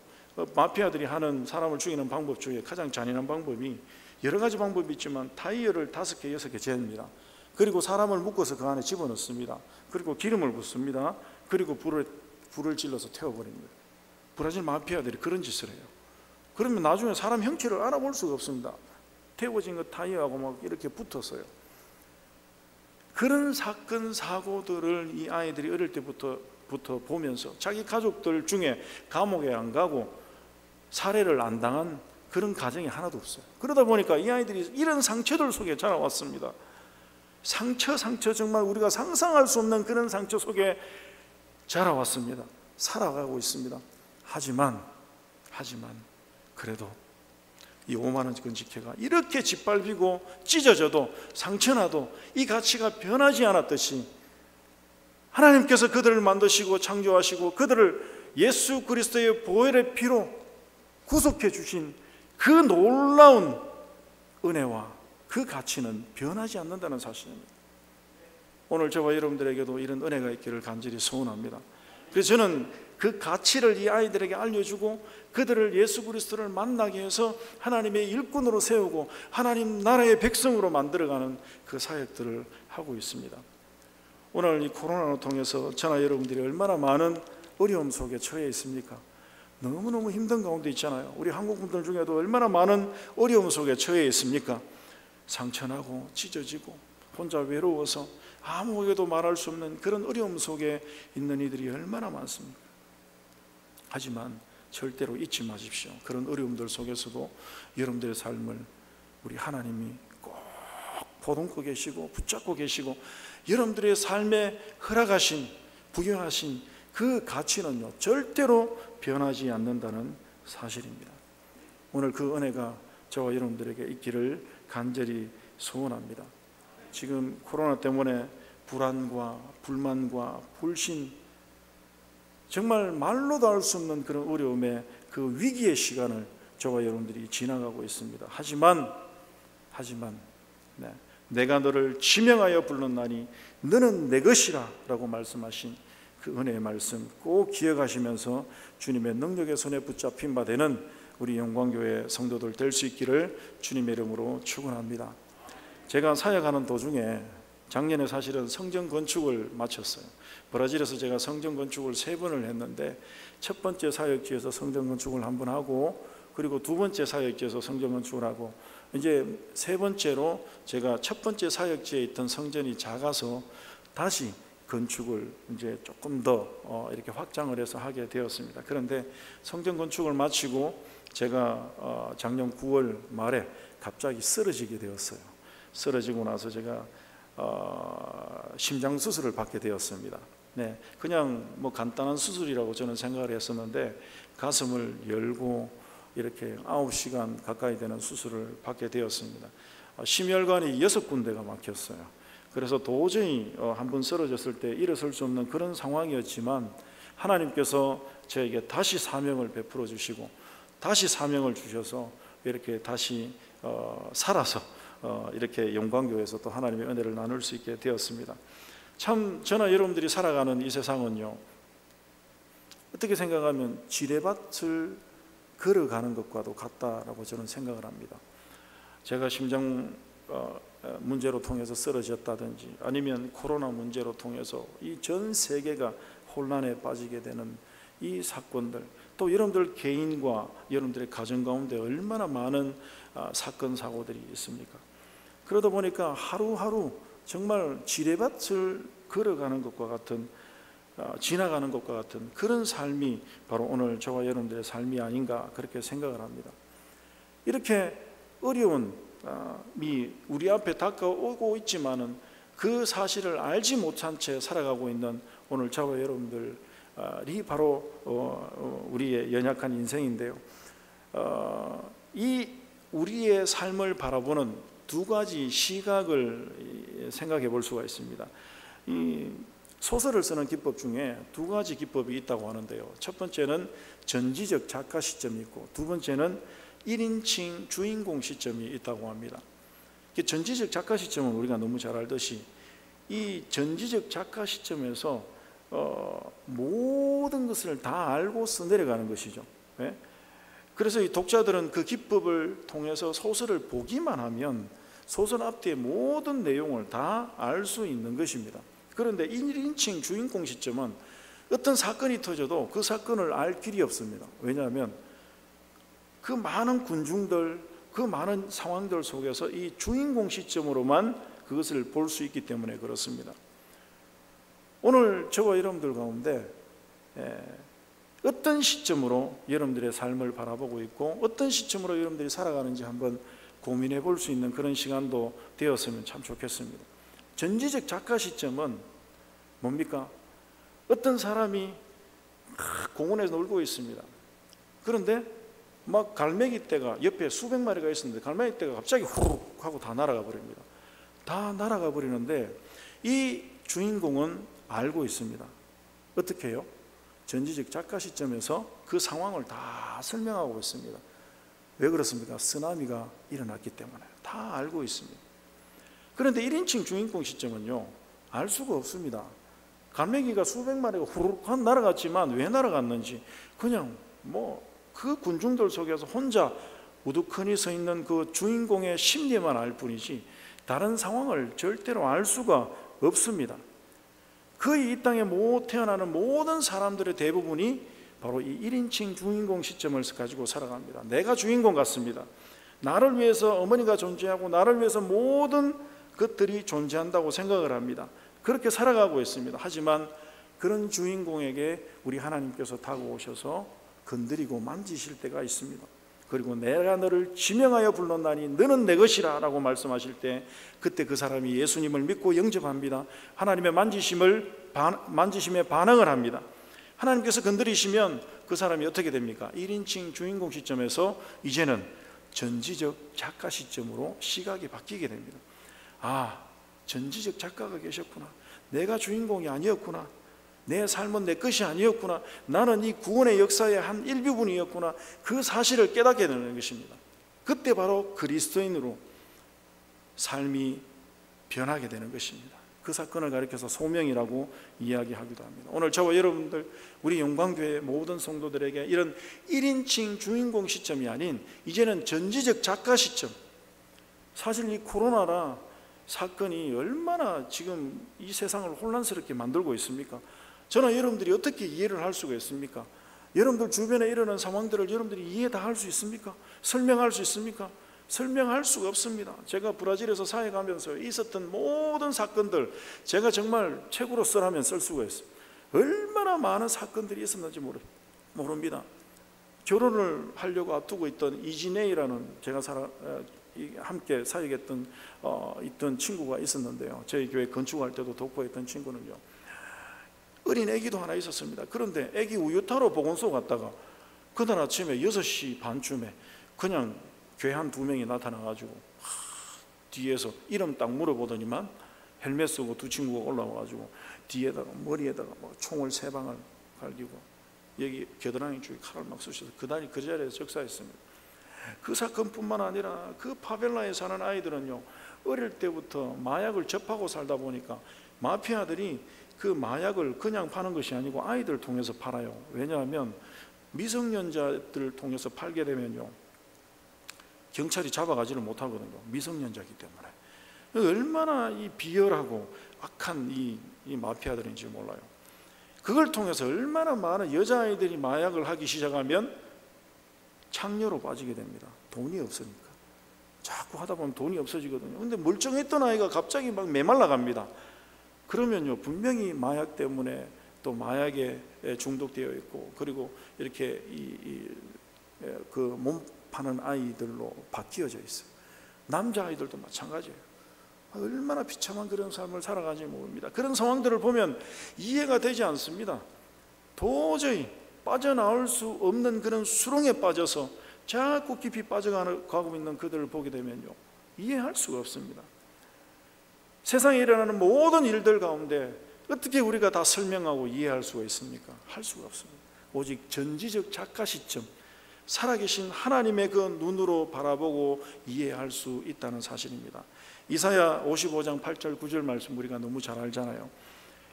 마피아들이 하는 사람을 죽이는 방법 중에 가장 잔인한 방법이, 여러 가지 방법이 있지만 타이어를 5개, 6개 잽니다. 그리고 사람을 묶어서 그 안에 집어넣습니다. 그리고 기름을 붓습니다. 그리고 불을 질러서 태워버립니다. 브라질 마피아들이 그런 짓을 해요. 그러면 나중에 사람 형체를 알아볼 수가 없습니다. 태워진 그 타이어하고 막 이렇게 붙었어요. 그런 사건 사고들을 이 아이들이 어릴 때부터 보면서 자기 가족들 중에 감옥에 안 가고 살해를 안 당한 그런 가정이 하나도 없어요. 그러다 보니까 이 아이들이 이런 상처들 속에 자라왔습니다. 상처 정말 우리가 상상할 수 없는 그런 상처 속에 자라왔습니다. 살아가고 있습니다. 하지만 그래도 이 5만 원권 지폐가 이렇게 짓밟히고 찢어져도 상처나도 이 가치가 변하지 않았듯이, 하나님께서 그들을 만드시고 창조하시고 그들을 예수 그리스도의 보혈의 피로 구속해 주신 그 놀라운 은혜와 그 가치는 변하지 않는다는 사실입니다. 오늘 저와 여러분들에게도 이런 은혜가 있기를 간절히 소원합니다. 그래서 저는 그 가치를 이 아이들에게 알려주고 그들을 예수 그리스도를 만나게 해서 하나님의 일꾼으로 세우고 하나님 나라의 백성으로 만들어가는 그 사역들을 하고 있습니다. 오늘 이 코로나를 통해서 저나 여러분들이 얼마나 많은 어려움 속에 처해 있습니까? 너무너무 힘든 가운데 있잖아요. 우리 한국 분들 중에도 얼마나 많은 어려움 속에 처해 있습니까? 상처나고 찢어지고 혼자 외로워서 아무에게도 말할 수 없는 그런 어려움 속에 있는 이들이 얼마나 많습니까? 하지만 절대로 잊지 마십시오. 그런 어려움들 속에서도 여러분들의 삶을 우리 하나님이 꼭 보듬고 계시고 붙잡고 계시고, 여러분들의 삶에 허락하신, 부여하신 그 가치는요 절대로 변하지 않는다는 사실입니다. 오늘 그 은혜가 저와 여러분들에게 있기를 간절히 소원합니다. 지금 코로나 때문에 불안과 불만과 불신, 정말 말로도 할 수 없는 그런 어려움의 그 위기의 시간을 저와 여러분들이 지나가고 있습니다. 하지만 내가 너를 지명하여 불렀나니 너는 내 것이라 라고 말씀하신 그 은혜의 말씀 꼭 기억하시면서 주님의 능력의 손에 붙잡힌 바 되는 우리 영광교회 성도들 될 수 있기를 주님의 이름으로 축원합니다. 제가 사역하는 도중에 작년에 사실은 성전 건축을 마쳤어요. 브라질에서 제가 성전 건축을 3번을 했는데, 첫 번째 사역지에서 성전 건축을 1번 하고, 그리고 두 번째 사역지에서 성전 건축을 하고, 이제 3번째로 제가 첫 번째 사역지에 있던 성전이 작아서 다시 건축을 이제 조금 더 이렇게 확장을 해서 하게 되었습니다. 그런데 성전 건축을 마치고 제가 작년 9월 말에 갑자기 쓰러지게 되었어요. 쓰러지고 나서 제가 심장 수술을 받게 되었습니다. 네, 그냥 뭐 간단한 수술이라고 저는 생각을 했었는데 가슴을 열고 이렇게 9시간 가까이 되는 수술을 받게 되었습니다. 심혈관이 6군데가 막혔어요. 그래서 도저히 한번 쓰러졌을 때 일어설 수 없는 그런 상황이었지만 하나님께서 저에게 다시 사명을 베풀어 주시고 다시 사명을 주셔서 이렇게 다시 살아서 이렇게 영광교회에서 또 하나님의 은혜를 나눌 수 있게 되었습니다. 참 저나 여러분들이 살아가는 이 세상은요, 어떻게 생각하면 지뢰밭을 걸어가는 것과도 같다라고 저는 생각을 합니다. 제가 심장 문제로 통해서 쓰러졌다든지 아니면 코로나 문제로 통해서 이 전 세계가 혼란에 빠지게 되는 이 사건들, 또 여러분들 개인과 여러분들의 가정 가운데 얼마나 많은 사건 사고들이 있습니까? 그러다 보니까 하루하루 정말 지뢰밭을 걸어가는 것과 같은, 지나가는 것과 같은 그런 삶이 바로 오늘 저와 여러분들의 삶이 아닌가 그렇게 생각을 합니다. 이렇게 어려운 우리 앞에 다가오고 있지만은 그 사실을 알지 못한 채 살아가고 있는 오늘 저와 여러분들이 바로 우리의 연약한 인생인데요. 이 우리의 삶을 바라보는 두 가지 시각을 생각해 볼 수가 있습니다. 이 소설을 쓰는 기법 중에 두 가지 기법이 있다고 하는데요. 첫 번째는 전지적 작가 시점이 있고, 두 번째는 1인칭 주인공 시점이 있다고 합니다. 전지적 작가 시점은 우리가 너무 잘 알듯이 이 전지적 작가 시점에서 모든 것을 다 알고 써내려가는 것이죠. 네? 그래서 이 독자들은 그 기법을 통해서 소설을 보기만 하면 소설 앞뒤의 모든 내용을 다 알 수 있는 것입니다. 그런데 1인칭 주인공 시점은 어떤 사건이 터져도 그 사건을 알 길이 없습니다. 왜냐하면 그 많은 군중들, 그 많은 상황들 속에서 이 주인공 시점으로만 그것을 볼 수 있기 때문에 그렇습니다. 오늘 저와 여러분들 가운데 어떤 시점으로 여러분들의 삶을 바라보고 있고 어떤 시점으로 여러분들이 살아가는지 한번 고민해 볼 수 있는 그런 시간도 되었으면 참 좋겠습니다. 전지적 작가 시점은 뭡니까? 어떤 사람이 공원에서 놀고 있습니다. 그런데 막 갈매기 떼가 옆에 수백 마리가 있었는데 갈매기 떼가 갑자기 후룩 하고 다 날아가 버립니다. 다 날아가 버리는데 이 주인공은 알고 있습니다. 어떻게 해요? 전지적 작가 시점에서 그 상황을 다 설명하고 있습니다. 왜 그렇습니까? 쓰나미가 일어났기 때문에 다 알고 있습니다. 그런데 1인칭 주인공 시점은요, 알 수가 없습니다. 갈매기가 수백 마리가 후루룩 날아갔지만 왜 날아갔는지 그냥 그 군중들 속에서 혼자 우두커니 서 있는 그 주인공의 심리만 알 뿐이지 다른 상황을 절대로 알 수가 없습니다. 거의 이 땅에 태어나는 모든 사람들의 대부분이 바로 이 1인칭 주인공 시점을 가지고 살아갑니다. 내가 주인공 같습니다. 나를 위해서 어머니가 존재하고 나를 위해서 모든 것들이 존재한다고 생각을 합니다. 그렇게 살아가고 있습니다. 하지만 그런 주인공에게 우리 하나님께서 다가오셔서 건드리고 만지실 때가 있습니다. 그리고 내가 너를 지명하여 불렀나니 너는 내 것이라 라고 말씀하실 때 그때 그 사람이 예수님을 믿고 영접합니다. 하나님의 만지심에 반응을 합니다. 하나님께서 건드리시면 그 사람이 어떻게 됩니까? 1인칭 주인공 시점에서 이제는 전지적 작가 시점으로 시각이 바뀌게 됩니다. 전지적 작가가 계셨구나. 내가 주인공이 아니었구나. 내 삶은 내 것이 아니었구나. 나는 이 구원의 역사의 한 일부분이었구나. 그 사실을 깨닫게 되는 것입니다. 그때 바로 그리스도인으로 삶이 변하게 되는 것입니다. 그 사건을 가리켜서 소명이라고 이야기하기도 합니다. 오늘 저와 여러분들, 우리 영광교회 모든 성도들에게 이런 1인칭 주인공 시점이 아닌 이제는 전지적 작가 시점, 사실 이 코로나라 사건이 얼마나 지금 이 세상을 혼란스럽게 만들고 있습니까? 저는 여러분들이 어떻게 이해를 할 수가 있습니까? 여러분들 주변에 일어나는 상황들을 여러분들이 이해 다 할 수 있습니까? 설명할 수 있습니까? 설명할 수가 없습니다. 제가 브라질에서 사회 가면서 있었던 모든 사건들 제가 정말 책으로 쓰라면 쓸 수가 있어요. 얼마나 많은 사건들이 있었는지 모릅니다. 결혼을 하려고 앞두고 있던 이진혜라는 제가 함께 사역했던 있던 친구가 있었는데요. 저희 교회 건축할 때도 독보했던 친구는요, 어린 아기도 하나 있었습니다. 그런데 아기 우유 타러 보건소 갔다가 그날 아침에 6시 반쯤에 그냥 교회 한 2명이 나타나가지고 뒤에서 이름 딱 물어보더니만 헬멧 쓰고 두 친구가 올라와가지고 뒤에다가 머리에다가 총을 3방을 갈기고 여기 겨드랑이 쪽에 칼을 막 쑤셔서 그 자리에서 적사했습니다. 그 사건뿐만 아니라 그 파벨라에 사는 아이들은요, 어릴 때부터 마약을 접하고 살다 보니까 마피아들이 그 마약을 그냥 파는 것이 아니고 아이들 통해서 팔아요. 왜냐하면 미성년자들을 통해서 팔게 되면요, 경찰이 잡아가지를 못하거든요. 미성년자이기 때문에. 얼마나 이 비열하고 악한 이 마피아들인지 몰라요. 그걸 통해서 얼마나 많은 여자아이들이 마약을 하기 시작하면 창녀로 빠지게 됩니다. 돈이 없으니까. 자꾸 하다 보면 돈이 없어지거든요. 근데 멀쩡했던 아이가 갑자기 막 메말라 갑니다. 그러면요, 분명히 마약 때문에 또 마약에 중독되어 있고, 그리고 이렇게 그 몸 파는 아이들로 바뀌어져 있어요. 남자아이들도 마찬가지예요. 얼마나 비참한 그런 삶을 살아가는지 모릅니다. 그런 상황들을 보면 이해가 되지 않습니다. 도저히 빠져나올 수 없는 그런 수렁에 빠져서 자꾸 깊이 빠져가고 있는 그들을 보게 되면요, 이해할 수가 없습니다. 세상에 일어나는 모든 일들 가운데 어떻게 우리가 다 설명하고 이해할 수가 있습니까? 할 수가 없습니다. 오직 전지적 작가 시점, 살아계신 하나님의 그 눈으로 바라보고 이해할 수 있다는 사실입니다. 이사야 55장 8절 9절 말씀 우리가 너무 잘 알잖아요.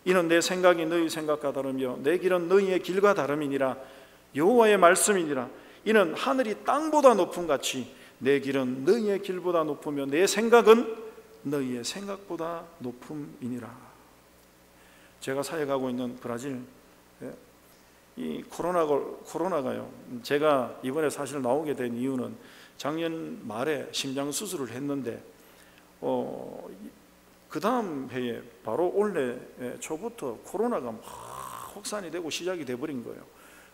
이는 내 생각이 너희 생각과 다르며 내 길은 너희의 길과 다름이니라. 여호와의 말씀이니라. 이는 하늘이 땅보다 높음 같이 내 길은 너희의 길보다 높으며 내 생각은 너희의 생각보다 높음이니라. 제가 사역하고 있는 브라질, 이 코로나가요, 제가 이번에 사실 나오게 된 이유는 작년 말에 심장 수술을 했는데 그 다음 해에 바로 올해 초부터 코로나가 막 확산이 되고 시작이 돼버린 거예요.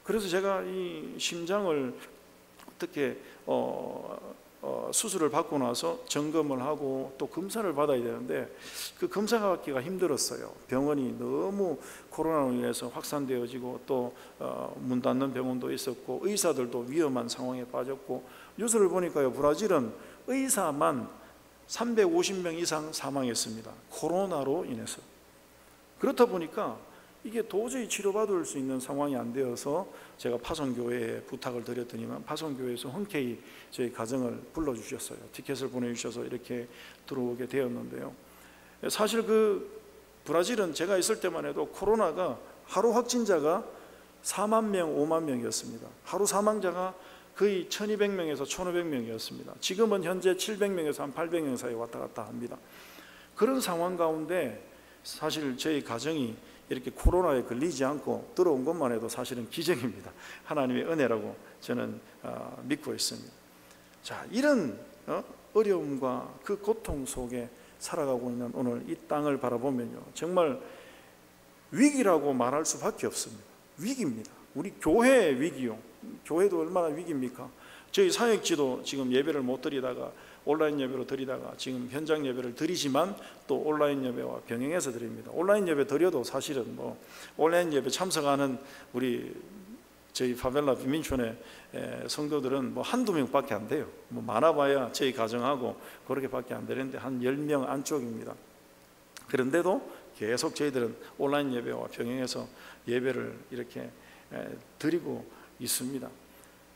그래서 제가 이 심장을 어떻게 수술을 받고 나서 점검을 하고 또 검사를 받아야 되는데 그 검사 받기가 힘들었어요. 병원이 너무 코로나로 인해서 확산되어지고 또 문 닫는 병원도 있었고 의사들도 위험한 상황에 빠졌고, 뉴스를 보니까요, 브라질은 의사만 350명 이상 사망했습니다. 코로나로 인해서. 그렇다 보니까 이게 도저히 치료받을 수 있는 상황이 안 되어서 제가 파송교회에 부탁을 드렸더니만 파송교회에서 흔쾌히 저희 가정을 불러주셨어요. 티켓을 보내주셔서 이렇게 들어오게 되었는데요. 사실 그 브라질은 제가 있을 때만 해도 코로나가 하루 확진자가 4만 명, 5만 명이었습니다. 하루 사망자가 거의 1200명에서 1500명이었습니다. 지금은 현재 700명에서 한 800명 사이 왔다 갔다 합니다. 그런 상황 가운데 사실 저희 가정이 이렇게 코로나에 걸리지 않고 들어온 것만 해도 사실은 기적입니다. 하나님의 은혜라고 저는 믿고 있습니다. 자, 이런 어려움과 그 고통 속에 살아가고 있는 오늘 이 땅을 바라보면요, 정말 위기라고 말할 수밖에 없습니다. 위기입니다. 우리 교회의 위기요. 교회도 얼마나 위기입니까? 저희 사역지도 지금 예배를 못 드리다가 온라인 예배로 드리다가 지금 현장 예배를 드리지만 또 온라인 예배와 병행해서 드립니다. 온라인 예배 드려도 사실은 뭐 온라인 예배 참석하는 우리 저희 파벨라 빈민촌의 성도들은 뭐 한두 명밖에 안 돼요. 뭐 많아봐야 저희 가정하고 그렇게밖에 안 되는데 한 10명 안쪽입니다. 그런데도 계속 저희들은 온라인 예배와 병행해서 예배를 이렇게 드리고 있습니다.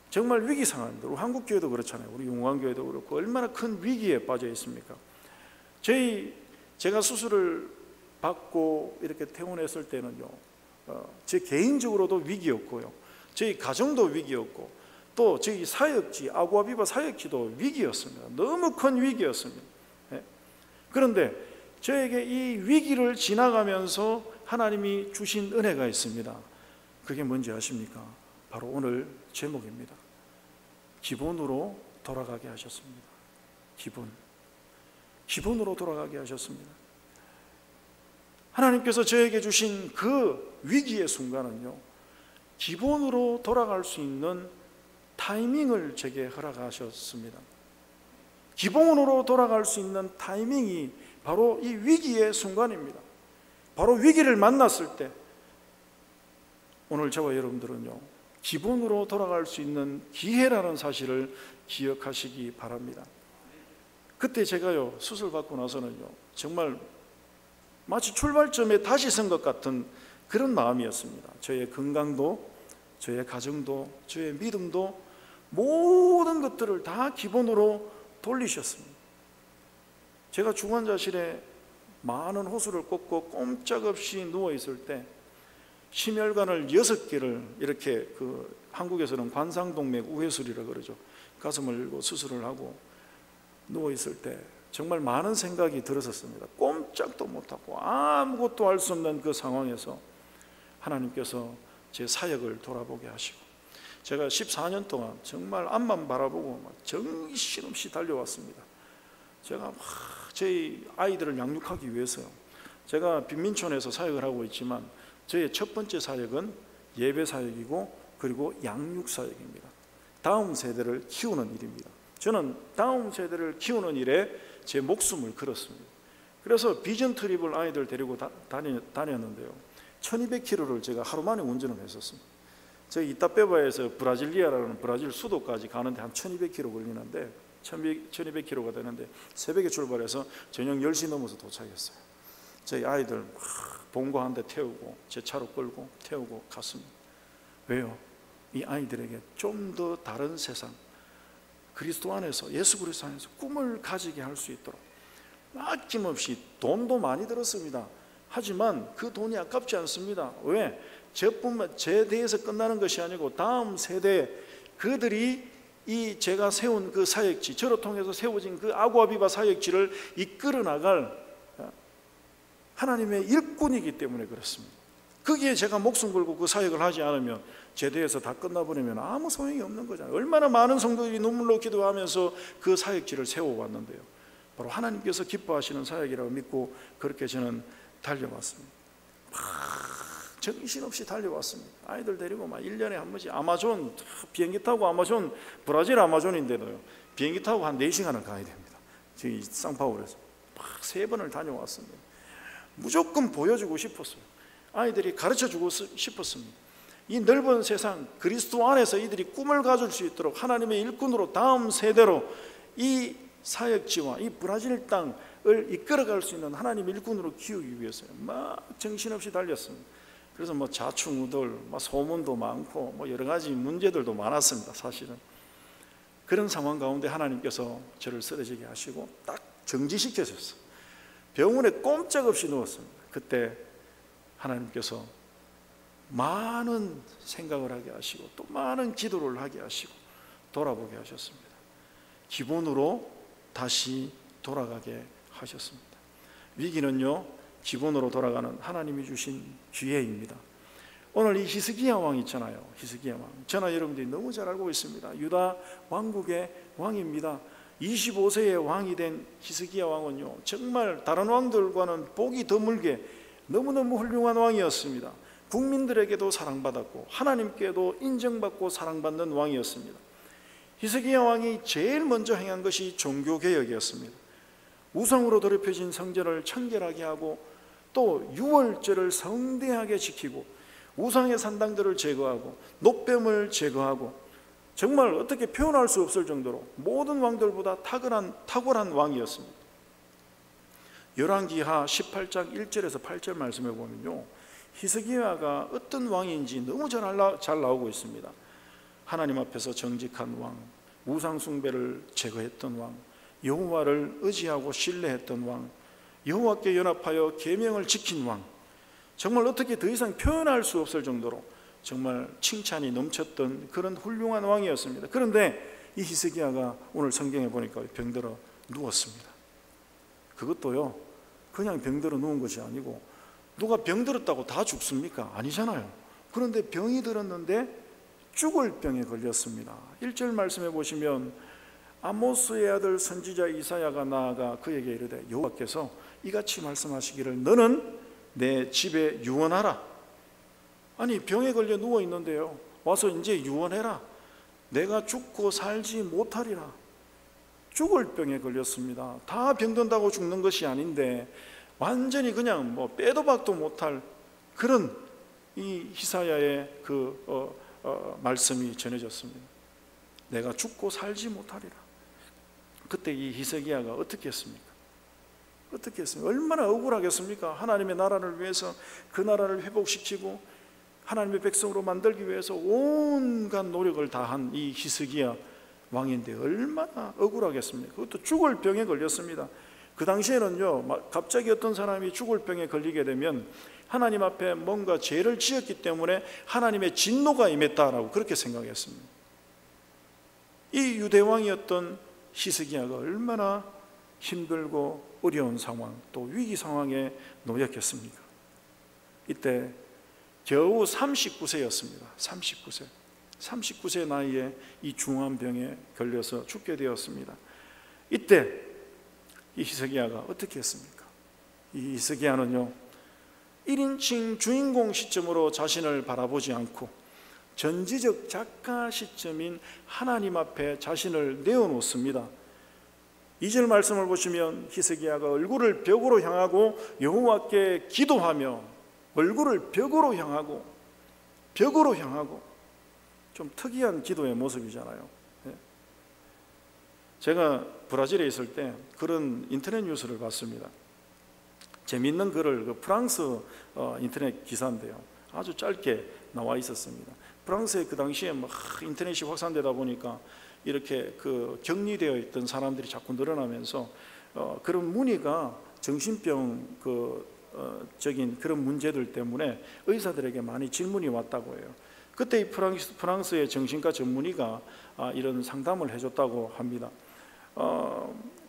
정말 위기 상황입니다. 우리 한국교회도 그렇잖아요. 우리 용광교회도 그렇고 얼마나 큰 위기에 빠져 있습니까? 제가 수술을 받고 이렇게 퇴원했을 때는요, 제 개인적으로도 위기였고요, 저희 가정도 위기였고, 또 저희 사역지 아구아비바 사역지도 위기였습니다. 너무 큰 위기였습니다. 그런데 저에게 이 위기를 지나가면서 하나님이 주신 은혜가 있습니다. 그게 뭔지 아십니까? 바로 오늘 제목입니다. 기본으로 돌아가게 하셨습니다. 기본으로 돌아가게 하셨습니다. 하나님께서 저에게 주신 그 위기의 순간은요, 기본으로 돌아갈 수 있는 타이밍을 제게 허락하셨습니다. 기본으로 돌아갈 수 있는 타이밍이 바로 이 위기의 순간입니다. 바로 위기를 만났을 때 오늘 저와 여러분들은요, 기본으로 돌아갈 수 있는 기회라는 사실을 기억하시기 바랍니다. 그때 제가요, 수술 받고 나서는요, 정말 마치 출발점에 다시 선 것 같은 그런 마음이었습니다. 저의 건강도, 저의 가정도, 저의 믿음도, 모든 것들을 다 기본으로 돌리셨습니다. 제가 중환자실에 많은 호수를 꽂고 꼼짝없이 누워있을 때 심혈관을 6개를 이렇게 한국에서는 관상동맥 우회술이라고 그러죠. 가슴을 열고 수술을 하고 누워있을 때 정말 많은 생각이 들었었습니다. 꼼짝도 못하고 아무것도 할 수 없는 그 상황에서 하나님께서 제 사역을 돌아보게 하시고, 제가 14년 동안 정말 앞만 바라보고 막 정신없이 달려왔습니다. 제가 막 저희 아이들을 양육하기 위해서요. 제가 빈민촌에서 사역을 하고 있지만 저의 첫 번째 사역은 예배 사역이고, 그리고 양육 사역입니다. 다음 세대를 키우는 일입니다. 저는 다음 세대를 키우는 일에 제 목숨을 걸었습니다. 그래서 비전 트립을 아이들 데리고 다녔는데요, 1200km를 제가 하루 만에 운전을 했었습니다. 저희 이타페바에서 브라질리아라는 브라질 수도까지 가는데 한 1200km 걸리는데, 1200km가 되는데 새벽에 출발해서 저녁 10시 넘어서 도착했어요. 저희 아이들 막 본고 한 대 태우고 제 차로 끌고 태우고 갔습니다. 왜요? 이 아이들에게 좀 더 다른 세상, 그리스도 안에서, 예수 그리스도 안에서 꿈을 가지게 할 수 있도록 아낌없이, 돈도 많이 들었습니다. 하지만 그 돈이 아깝지 않습니다. 왜? 제 대에서 끝나는 것이 아니고 다음 세대, 그들이 이 제가 세운 그 사역지, 저를 통해서 세워진 그 아구아비바 사역지를 이끌어 나갈 하나님의 일꾼이기 때문에 그렇습니다. 거기에 제가 목숨 걸고 그 사역을 하지 않으면, 제대에서 다 끝나버리면 아무 소용이 없는 거잖아요. 얼마나 많은 성도들이 눈물로 기도하면서 그 사역지를 세워왔는데요. 바로 하나님께서 기뻐하시는 사역이라고 믿고 그렇게 저는 달려왔습니다. 정신없이 달려왔습니다. 아이들 데리고 막 1년에 한 번씩 아마존 비행기 타고, 아마존 브라질 아마존인데도요, 비행기 타고 한 4시간을 가야 됩니다. 저희 상파울에서 막 3번을 다녀왔습니다. 무조건 보여주고 싶었어요. 아이들이 가르쳐주고 싶었습니다. 이 넓은 세상, 그리스도 안에서 이들이 꿈을 가질 수 있도록 하나님의 일꾼으로 다음 세대로 이 사역지와 이 브라질 땅을 이끌어갈 수 있는 하나님의 일꾼으로 키우기 위해서요, 막 정신없이 달렸습니다. 그래서 뭐 자충우돌, 소문도 많고 여러 가지 문제들도 많았습니다. 사실은 그런 상황 가운데 하나님께서 저를 쓰러지게 하시고 딱 정지시켜줬어요. 병원에 꼼짝없이 누웠습니다. 그때 하나님께서 많은 생각을 하게 하시고 또 많은 기도를 하게 하시고 돌아보게 하셨습니다. 기본으로 다시 돌아가게 하셨습니다. 위기는요, 기본으로 돌아가는 하나님이 주신 기회입니다. 오늘 이 히스기야 왕 있잖아요. 히스기야 왕, 저나 여러분들이 너무 잘 알고 있습니다. 유다 왕국의 왕입니다. 25세의 왕이 된 히스기야 왕은요, 정말 다른 왕들과는 복이 드물게 너무너무 훌륭한 왕이었습니다. 국민들에게도 사랑받았고 하나님께도 인정받고 사랑받는 왕이었습니다. 히스기야 왕이 제일 먼저 행한 것이 종교개혁이었습니다. 우상으로 더럽혀진 성전을 청결하게 하고 또 유월절을 성대하게 지키고 우상의 산당들을 제거하고 노뱀을 제거하고, 정말 어떻게 표현할 수 없을 정도로 모든 왕들보다 탁월한 왕이었습니다. 열왕기하 18장 1절에서 8절 말씀에 보면요, 히스기야가 어떤 왕인지 너무 잘 나오고 있습니다. 하나님 앞에서 정직한 왕, 우상 숭배를 제거했던 왕, 여호와를 의지하고 신뢰했던 왕, 여호와께 연합하여 계명을 지킨 왕, 정말 어떻게 더 이상 표현할 수 없을 정도로 정말 칭찬이 넘쳤던 그런 훌륭한 왕이었습니다. 그런데 이 히스기야가 오늘 성경에 보니까 병들어 누웠습니다. 그것도요, 그냥 병들어 누운 것이 아니고, 누가 병들었다고 다 죽습니까? 아니잖아요. 그런데 병이 들었는데 죽을 병에 걸렸습니다. 1절 말씀해 보시면 아모스의 아들 선지자 이사야가 나아가 그에게 이르되 여호와께서 이같이 말씀하시기를 너는 내 집에 유언하라. 아니, 병에 걸려 누워 있는데요, 와서 이제 유언해라. 내가 죽고 살지 못하리라. 죽을 병에 걸렸습니다. 다 병든다고 죽는 것이 아닌데 완전히 그냥 빼도 박도 못할 그런 이 이사야의 말씀이 전해졌습니다. 내가 죽고 살지 못하리라. 그때 이 히스기야가 어떻게 했습니까? 얼마나 억울하겠습니까? 하나님의 나라를 위해서 그 나라를 회복시키고 하나님의 백성으로 만들기 위해서 온갖 노력을 다한 이 히스기야 왕인데 얼마나 억울하겠습니까? 그것도 죽을 병에 걸렸습니다. 그 당시에는요, 갑자기 어떤 사람이 죽을 병에 걸리게 되면 하나님 앞에 뭔가 죄를 지었기 때문에 하나님의 진노가 임했다라고 그렇게 생각했습니다. 이 유대왕이었던 히스기야가 얼마나 힘들고 어려운 상황, 또 위기 상황에 놓였겠습니까? 이때 겨우 39세였습니다. 39세 나이에 이 중한 병에 걸려서 죽게 되었습니다. 이때 이 히스기야가 어떻게 했습니까? 이 히스기야는요, 1인칭 주인공 시점으로 자신을 바라보지 않고 전지적 작가 시점인 하나님 앞에 자신을 내어놓습니다. 2절 말씀을 보시면 히스기야가 얼굴을 벽으로 향하고 여호와께 기도하며, 얼굴을 벽으로 향하고 좀 특이한 기도의 모습이잖아요. 제가 브라질에 있을 때 그런 인터넷 뉴스를 봤습니다. 재미있는 글을, 프랑스 인터넷 기사인데요, 아주 짧게 나와 있었습니다. 프랑스에 그 당시에 막 인터넷이 확산되다 보니까 이렇게 그 격리되어 있던 사람들이 자꾸 늘어나면서 그런 문의가 정신병 적인 그런 문제들 때문에 의사들에게 많이 질문이 왔다고 해요. 그때 이 프랑스의 정신과 전문의가 이런 상담을 해줬다고 합니다.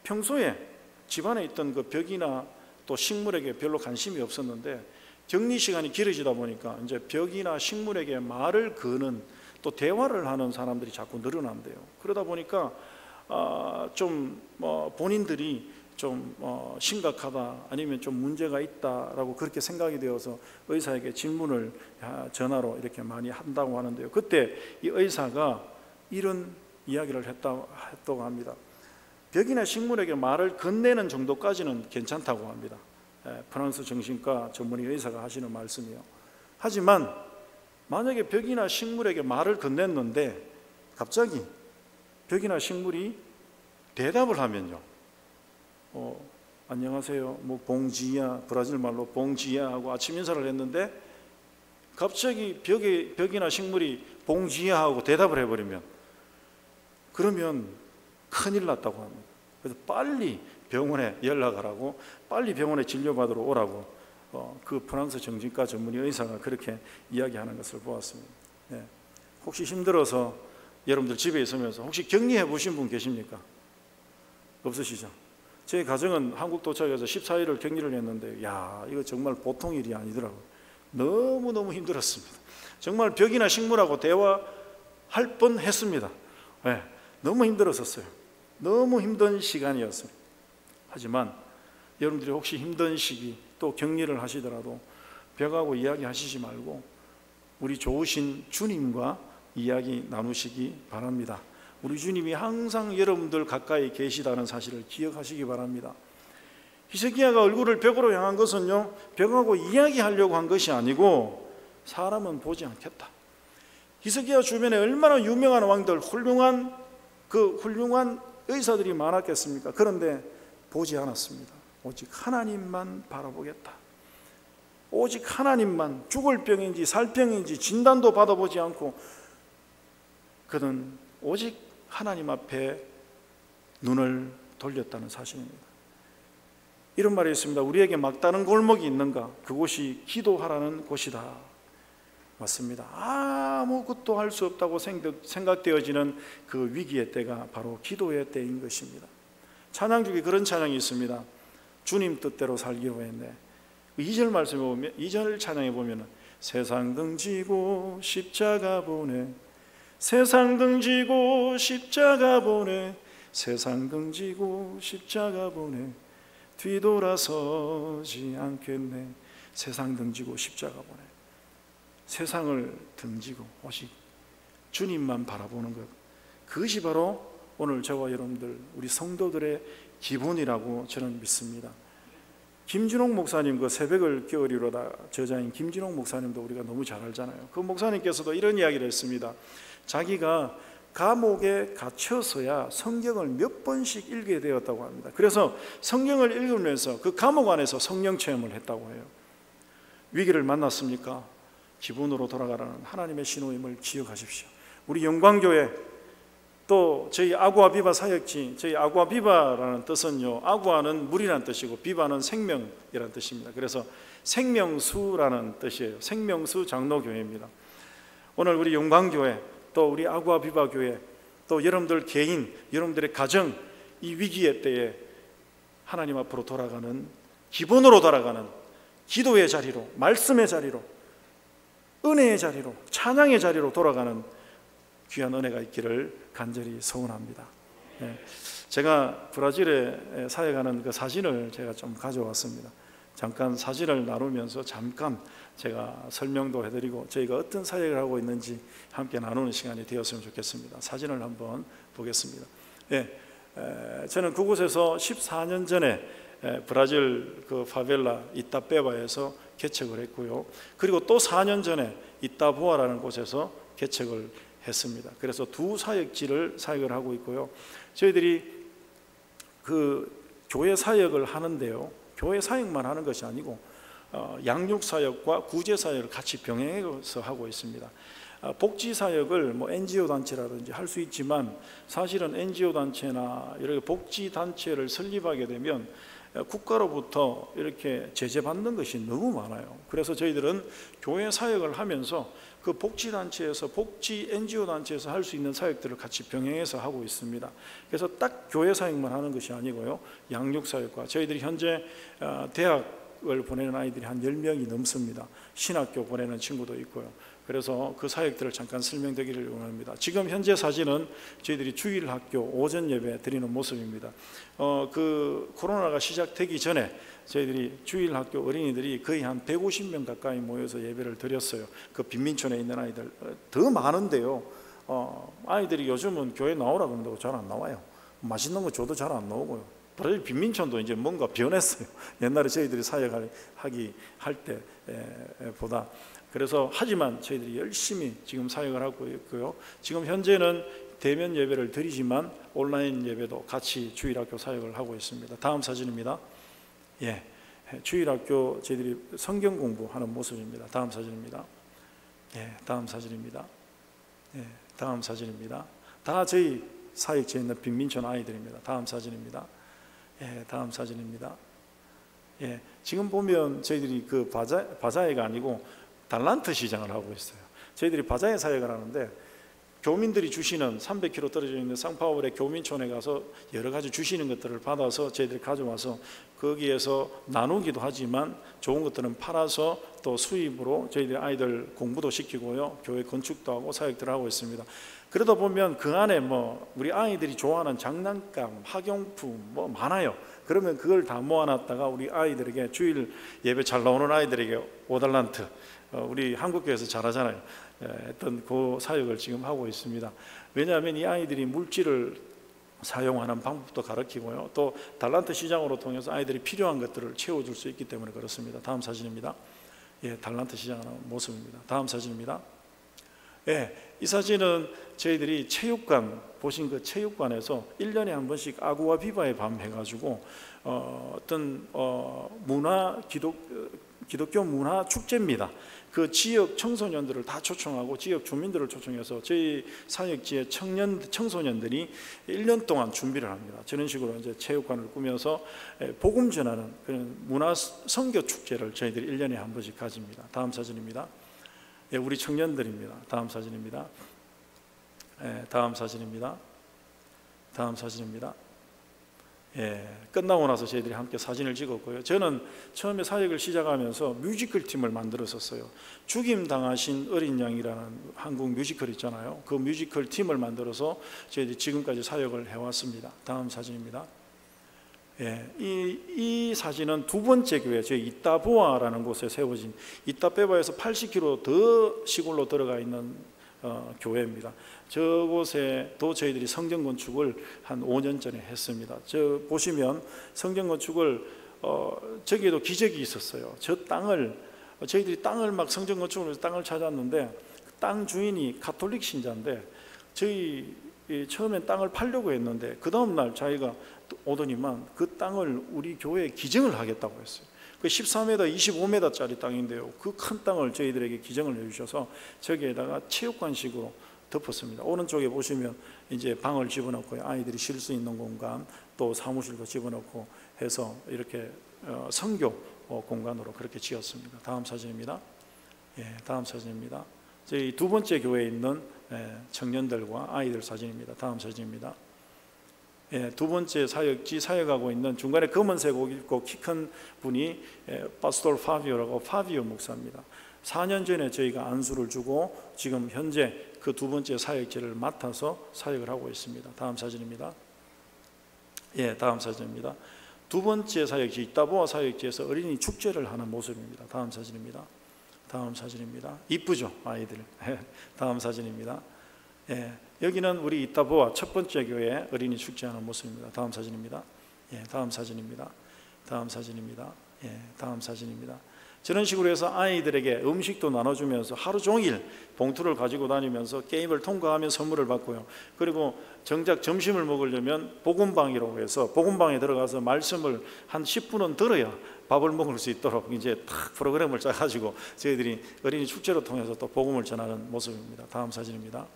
평소에 집안에 있던 그 벽이나 또 식물에게 별로 관심이 없었는데 격리 시간이 길어지다 보니까 이제 벽이나 식물에게 말을 거는, 또 대화를 하는 사람들이 자꾸 늘어난대요. 그러다 보니까 좀 본인들이 좀 심각하다, 아니면 좀 문제가 있다라고 그렇게 생각이 되어서 의사에게 질문을 전화로 이렇게 많이 한다고 하는데요. 그때 이 의사가 이런 이야기를 했다고 합니다. 벽이나 식물에게 말을 건네는 정도까지는 괜찮다고 합니다. 프랑스 정신과 전문의 의사가 하시는 말씀이요. 하지만 만약에 벽이나 식물에게 말을 건넸는데 갑자기 벽이나 식물이 대답을 하면요, 안녕하세요, 뭐 봉지야, 브라질 말로 봉지야 하고 아침 인사를 했는데 갑자기 벽이나 식물이 봉지야 하고 대답을 해버리면, 그러면 큰일 났다고 합니다. 그래서 빨리 병원에 연락하라고, 빨리 병원에 진료받으러 오라고 그 프랑스 정신과 전문의 의사가 그렇게 이야기하는 것을 보았습니다. 혹시 힘들어서 여러분들 집에 있으면서 혹시 격리해 보신 분 계십니까? 없으시죠? 제 가정은 한국 도착해서 14일을 격리를 했는데, 야, 이거 정말 보통 일이 아니더라고요. 너무너무 힘들었습니다. 정말 벽이나 식물하고 대화할 뻔했습니다. 너무 힘들었었어요. 너무 힘든 시간이었습니다. 하지만 여러분들이 혹시 힘든 시기 또 격리를 하시더라도 벽하고 이야기하시지 말고 우리 좋으신 주님과 이야기 나누시기 바랍니다. 우리 주님이 항상 여러분들 가까이 계시다는 사실을 기억하시기 바랍니다. 히스기야가 얼굴을 벽으로 향한 것은요, 벽하고 이야기하려고 한 것이 아니고 사람은 보지 않겠다. 히스기야 주변에 얼마나 유명한 왕들, 훌륭한 의사들이 많았겠습니까? 그런데 보지 않았습니다. 오직 하나님만 바라보겠다. 오직 하나님만, 죽을 병인지 살 병인지 진단도 받아보지 않고 그는 오직 하나님 앞에 눈을 돌렸다는 사실입니다. 이런 말이 있습니다. 우리에게 막다른 골목이 있는가? 그곳이 기도하라는 곳이다. 맞습니다. 아무것도 할 수 없다고 생각되어지는 그 위기의 때가 바로 기도의 때인 것입니다. 찬양 중에 그런 찬양이 있습니다. 주님 뜻대로 살기로 했네. 2절 말씀에 보면, 2절 찬양에 보면 세상 등지고 십자가 보내, 세상 등지고 십자가 보내, 세상 등지고 십자가 보내, 뒤돌아서지 않겠네. 세상 등지고 십자가 보내, 세상을 등지고 오직 주님만 바라보는 것, 그것이 바로 오늘 저와 여러분들, 우리 성도들의 기본이라고 저는 믿습니다. 김진홍 목사님, 그 새벽을 깨우리로다 저자인 김진홍 목사님도 우리가 너무 잘 알잖아요. 그 목사님께서도 이런 이야기를 했습니다. 자기가 감옥에 갇혀서야 성경을 몇 번씩 읽게 되었다고 합니다. 그래서 성경을 읽으면서 그 감옥 안에서 성령 체험을 했다고 해요. 위기를 만났습니까? 기본으로 돌아가라는 하나님의 신호임을 기억하십시오. 우리 영광교회, 또 저희 아구아 비바 사역지, 저희 아구아 비바라는 뜻은요, 아구아는 물이라는 뜻이고 비바는 생명이라는 뜻입니다. 그래서 생명수라는 뜻이에요. 생명수 장로교회입니다. 오늘 우리 영광교회, 또 우리 아구아 비바 교회, 또 여러분들 개인, 여러분들의 가정, 이 위기의 때에 하나님 앞으로 돌아가는, 기본으로 돌아가는 기도의 자리로, 말씀의 자리로 은혜의 자리로, 찬양의 자리로 돌아가는 귀한 은혜가 있기를 간절히 소원합니다. 제가 브라질에 사역하는 그 사진을 제가 좀 가져왔습니다. 잠깐 사진을 나누면서 잠깐 제가 설명도 해드리고 저희가 어떤 사역을 하고 있는지 함께 나누는 시간이 되었으면 좋겠습니다. 사진을 한번 보겠습니다. 저는 그곳에서 14년 전에 브라질 그 파벨라 이타페바에서 개척을 했고요. 그리고 또 4년 전에 이타보아라는 곳에서 개척을 했습니다. 그래서 두 사역지를 사역을 하고 있고요. 저희들이 그 교회 사역을 하는데요, 교회 사역만 하는 것이 아니고 양육 사역과 구제 사역을 같이 병행해서 하고 있습니다. 복지 사역을 뭐 NGO 단체라든지 할 수 있지만 사실은 NGO 단체나 이렇게 복지 단체를 설립하게 되면 국가로부터 이렇게 제재받는 것이 너무 많아요. 그래서 저희들은 교회 사역을 하면서 그 복지 단체에서 복지 NGO 단체에서 할 수 있는 사역들을 같이 병행해서 하고 있습니다. 그래서 딱 교회 사역만 하는 것이 아니고요, 양육 사역과 저희들이 현재 대학을 보내는 아이들이 한 10명이 넘습니다. 신학교 보내는 친구도 있고요. 그래서 그 사역들을 잠깐 설명드리기를 원합니다. 지금 현재 사진은 저희들이 주일학교 오전 예배 드리는 모습입니다. 그 코로나가 시작되기 전에 저희들이 주일학교 어린이들이 거의 한 150명 가까이 모여서 예배를 드렸어요. 그 빈민촌에 있는 아이들 더 많은데요, 아이들이 요즘은 교회 나오라 그런다고 잘 안 나와요. 맛있는 거 줘도 잘 안 나오고요. 브라질 빈민촌도 이제 뭔가 변했어요. 옛날에 저희들이 사역하기 할 때보다. 그래서 하지만 저희들이 열심히 지금 사역을 하고 있고요. 지금 현재는 대면 예배를 드리지만 온라인 예배도 같이 주일학교 사역을 하고 있습니다. 다음 사진입니다. 주일학교 저희들이 성경 공부하는 모습입니다. 다음 사진입니다. 다음 사진입니다. 다음 사진입니다. 다 저희 사역지에 있는 빈민촌 아이들입니다. 다음 사진입니다. 다음 사진입니다. 지금 보면 저희들이 그 바자회가 아니고 달란트 시장을 하고 있어요. 저희들이 바자회 사역을 하는데 교민들이 주시는 300km 떨어져 있는 상파울의 교민촌에 가서 여러 가지 주시는 것들을 받아서 저희들이 가져와서 거기에서 나누기도 하지만 좋은 것들은 팔아서 또 수입으로 저희들이 아이들 공부도 시키고요, 교회 건축도 하고 사역들을 하고 있습니다. 그러다 보면 그 안에 뭐 우리 아이들이 좋아하는 장난감, 학용품 뭐 많아요. 그러면 그걸 다 모아놨다가 우리 아이들에게 주일 예배 잘 나오는 아이들에게 5달란트, 우리 한국교회에서 잘하잖아요, 했던 그 사역을 지금 하고 있습니다. 왜냐하면 이 아이들이 물질을 사용하는 방법도 가르치고요, 또 달란트 시장으로 통해서 아이들이 필요한 것들을 채워줄 수 있기 때문에 그렇습니다. 다음 사진입니다. 달란트 시장하는 모습입니다. 다음 사진입니다. 이 사진은 저희들이 체육관, 보신 그 체육관에서 1년에 한 번씩 아구아 비바의 밤 해가지고 어떤 기독교 문화 축제입니다. 그 지역 청소년들을 다 초청하고 지역 주민들을 초청해서 저희 사역지의 청소년들이 1년 동안 준비를 합니다. 저런 식으로 이제 체육관을 꾸며서 복음 전하는 그런 문화 선교 축제를 저희들이 1년에 한 번씩 가집니다. 다음 사진입니다. 우리 청년들입니다. 다음 사진입니다. 다음 사진입니다. 다음 사진입니다. 끝나고 나서 저희들이 함께 사진을 찍었고요. 저는 처음에 사역을 시작하면서 뮤지컬 팀을 만들었었어요. 죽임 당하신 어린 양이라는 한국 뮤지컬 있잖아요. 그 뮤지컬 팀을 만들어서 저희들이 지금까지 사역을 해왔습니다. 다음 사진입니다. 이 사진은 두 번째 교회, 저희 이타보아라는 곳에 세워진, 이타페바에서 80km 더 시골로 들어가 있는 교회입니다. 저곳에도 저희들이 성전 건축을 한 5년 전에 했습니다. 저 보시면 성전 건축을 저기에도 기적이 있었어요. 저 땅을 저희들이 땅을 막 성전 건축을 해서 땅을 찾았는데 땅 주인이 가톨릭 신자인데 저희 처음엔 땅을 팔려고 했는데 그 다음 날 자기가 오더니만 그 땅을 우리 교회에 기증을 하겠다고 했어요. 그 13m, 25m짜리 땅인데요. 그 큰 땅을 저희들에게 기증을 해주셔서 저기에다가 체육관식으로 덮었습니다. 오른쪽에 보시면 이제 방을 집어넣고 아이들이 쉴 수 있는 공간, 또 사무실도 집어넣고 해서 이렇게 선교 공간으로 그렇게 지었습니다. 다음 사진입니다. 다음 사진입니다. 저희 두 번째 교회에 있는 청년들과 아이들 사진입니다. 다음 사진입니다. 두 번째 사역지 사역하고 있는 중간에 검은색 옷 입고 키 큰 분이 파스토르 파비오라고 파비오 목사입니다. 4년 전에 저희가 안수를 주고 지금 현재 그 두 번째 사역지를 맡아서 사역을 하고 있습니다. 다음 사진입니다. 예, 다음 사진입니다. 두 번째 사역지 이따보아 사역지에서 어린이 축제를 하는 모습입니다. 다음 사진입니다. 다음 사진입니다. 이쁘죠, 아이들. 다음 사진입니다. 예, 여기는 우리 이따보아 첫 번째 교회 어린이 축제하는 모습입니다. 다음 사진입니다. 예, 다음 사진입니다. 다음 사진입니다. 예, 다음 사진입니다. 저런 식으로 해서 아이들에게 음식도 나눠주면서 하루 종일 봉투를 가지고 다니면서 게임을 통과하면 선물을 받고요. 그리고 정작 점심을 먹으려면 복음방이라고 해서 복음방에 들어가서 말씀을 한 10분은 들어야 밥을 먹을 수 있도록 이제 딱 프로그램을 짜가지고 저희들이 어린이 축제를 통해서 또 복음을 전하는 모습입니다. 다음 사진입니다.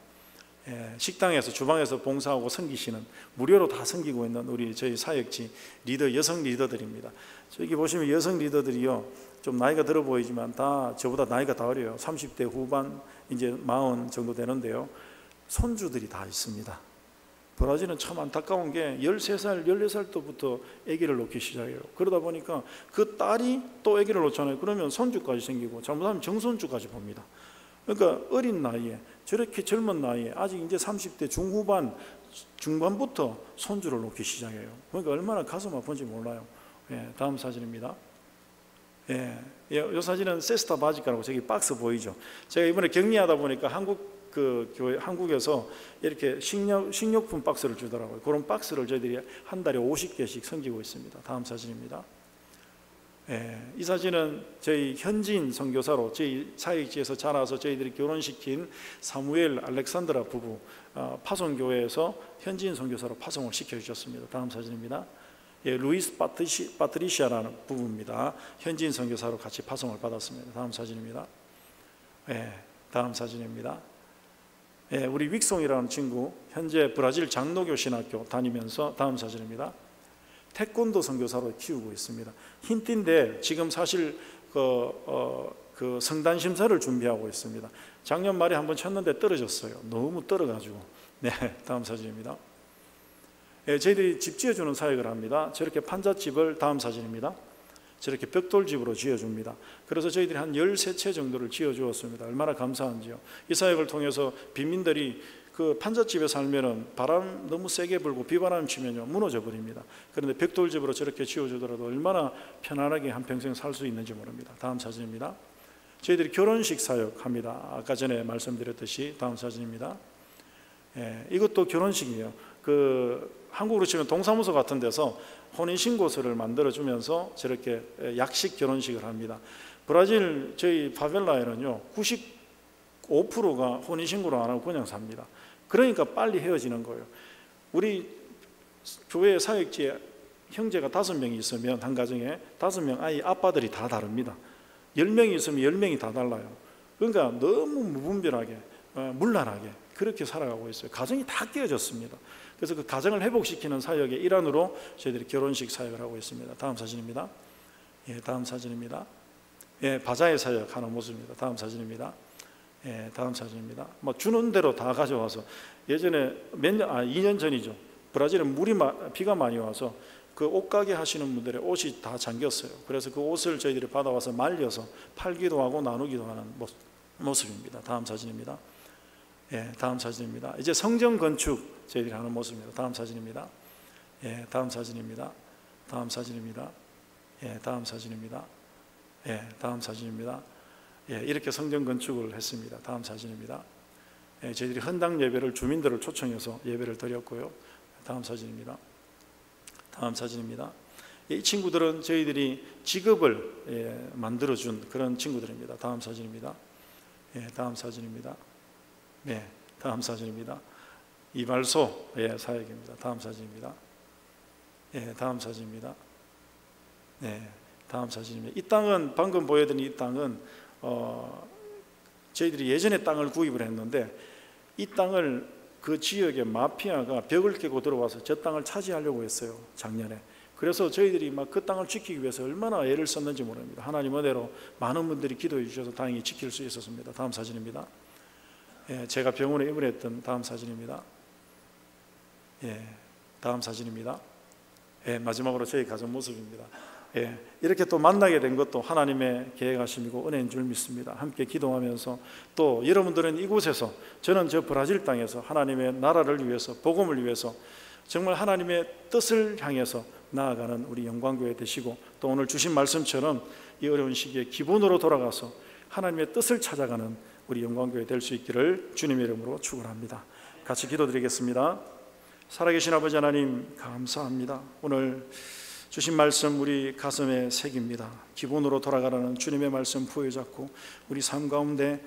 예, 식당에서 주방에서 봉사하고 섬기시는 무료로 다 섬기고 있는 우리 저희 사역지 리더 여성 리더들입니다. 저기 보시면 여성 리더들이요 좀 나이가 들어 보이지만 다 저보다 나이가 다 어려요. 30대 후반 이제 40 정도 되는데요. 손주들이 다 있습니다. 브라질은 참 안타까운 게 13살, 14살 때부터 아기를 놓기 시작해요. 그러다 보니까 그 딸이 또 아기를 놓잖아요. 그러면 손주까지 생기고 잘못하면 정손주까지 봅니다. 그러니까 어린 나이에 저렇게 젊은 나이에 아직 이제 30대 중후반, 중반부터 손주를 놓기 시작해요. 그러니까 얼마나 가슴 아픈지 몰라요. 예, 다음 사진입니다. 예, 이 사진은 세스타 바지가라고 저기 박스 보이죠? 제가 이번에 격리하다 보니까 한국에서 이렇게 식료품 박스를 주더라고요. 그런 박스를 저희들이 한 달에 50개씩 섬기고 있습니다. 다음 사진입니다. 예, 이 사진은 저희 현지인 선교사로 저희 사역지에서 자라서 저희들이 결혼시킨 사무엘 알렉산드라 부부 파송교회에서 현지인 선교사로 파송을 시켜주셨습니다. 다음 사진입니다. 예, 루이스 파트리시아라는 부부입니다. 현지인 선교사로 같이 파송을 받았습니다. 다음 사진입니다. 예, 다음 사진입니다. 예, 우리 윅송이라는 친구 현재 브라질 장로교 신학교 다니면서 다음 사진입니다. 태권도 선교사로 키우고 있습니다. 흰 띠인데 지금 사실 그 성단 심사를 준비하고 있습니다. 작년 말에 한번 쳤는데 떨어졌어요. 너무 떨어가지고. 네, 다음 사진입니다. 예, 저희들이 집 지어주는 사역을 합니다. 저렇게 판잣집을 다음 사진입니다. 저렇게 벽돌집으로 지어줍니다. 그래서 저희들이 한 13채 정도를 지어주었습니다. 얼마나 감사한지요. 이 사역을 통해서 빈민들이 그 판잣집에 살면은 바람 너무 세게 불고 비바람 치면요 무너져 버립니다. 그런데 벽돌집으로 저렇게 지어주더라도 얼마나 편안하게 한평생 살 수 있는지 모릅니다. 다음 사진입니다. 저희들이 결혼식 사역합니다. 아까 전에 말씀드렸듯이 다음 사진입니다. 예, 이것도 결혼식이에요. 한국으로 치면 동사무소 같은 데서 혼인신고서를 만들어주면서 저렇게 약식 결혼식을 합니다. 브라질 저희 파벨라에는요 95%가 혼인신고를 안 하고 그냥 삽니다. 그러니까 빨리 헤어지는 거예요. 우리 교회 사역지에 형제가 5명이 있으면 한 가정에 5명 아이 아빠들이 다 다릅니다. 10명이 있으면 10명이 다 달라요. 그러니까 너무 무분별하게 문란하게 그렇게 살아가고 있어요. 가정이 다 깨어졌습니다. 그래서 그 가정을 회복시키는 사역의 일환으로 저희들이 결혼식 사역을 하고 있습니다. 다음 사진입니다. 예, 다음 사진입니다. 예, 바자회 사역하는 모습입니다. 다음 사진입니다. 예, 다음 사진입니다. 뭐 주는 대로 다 가져와서 예전에 2년 전이죠. 브라질은 비가 많이 와서 그 옷가게 하시는 분들의 옷이 다 잠겼어요. 그래서 그 옷을 저희들이 받아와서 말려서 팔기도 하고 나누기도 하는 모습입니다. 다음 사진입니다. 예, 다음 사진입니다. 이제 성전 건축 저희들이 하는 모습입니다. 다음 사진입니다. 예, 다음 사진입니다. 다음 사진입니다. 예, 다음 사진입니다. 예, 다음 사진입니다. 예, 이렇게 성전 건축을 했습니다. 다음 사진입니다. 예, 저희들이 헌당 예배를 주민들을 초청해서 예배를 드렸고요. 다음 사진입니다. 다음 사진입니다. 이 친구들은 저희들이 직업을 만들어준 그런 친구들입니다. 다음 사진입니다. 예, 다음 사진입니다. 네, 다음 사진입니다. 이발소 사역입니다. 다음 사진입니다. 예, 다음 사진입니다. 네, 다음 사진입니다. 이 땅은 방금 보여드린 이 땅은 저희들이 예전에 땅을 구입을 했는데 이 땅을 그 지역의 마피아가 벽을 깨고 들어와서 저 땅을 차지하려고 했어요. 작년에. 그래서 저희들이 막 그 땅을 지키기 위해서 얼마나 애를 썼는지 모릅니다. 하나님 은혜로 많은 분들이 기도해 주셔서 다행히 지킬 수 있었습니다. 다음 사진입니다. 예, 제가 병원에 입원했던 다음 사진입니다. 예, 다음 사진입니다. 예, 마지막으로 저희 가정 모습입니다. 이렇게 또 만나게 된 것도 하나님의 계획하심이고 은혜인 줄 믿습니다. 함께 기도하면서 또 여러분들은 이곳에서, 저는 저 브라질 땅에서 하나님의 나라를 위해서, 복음을 위해서 정말 하나님의 뜻을 향해서 나아가는 우리 영광교회 되시고, 또 오늘 주신 말씀처럼 이 어려운 시기에 기본으로 돌아가서 하나님의 뜻을 찾아가는 우리 영광교회 될 수 있기를 주님의 이름으로 축원합니다. 같이 기도드리겠습니다. 살아계신 아버지 하나님, 감사합니다. 오늘 주신 말씀 우리 가슴에 새깁니다. 기본으로 돌아가라는 주님의 말씀 부여잡고 우리 삶 가운데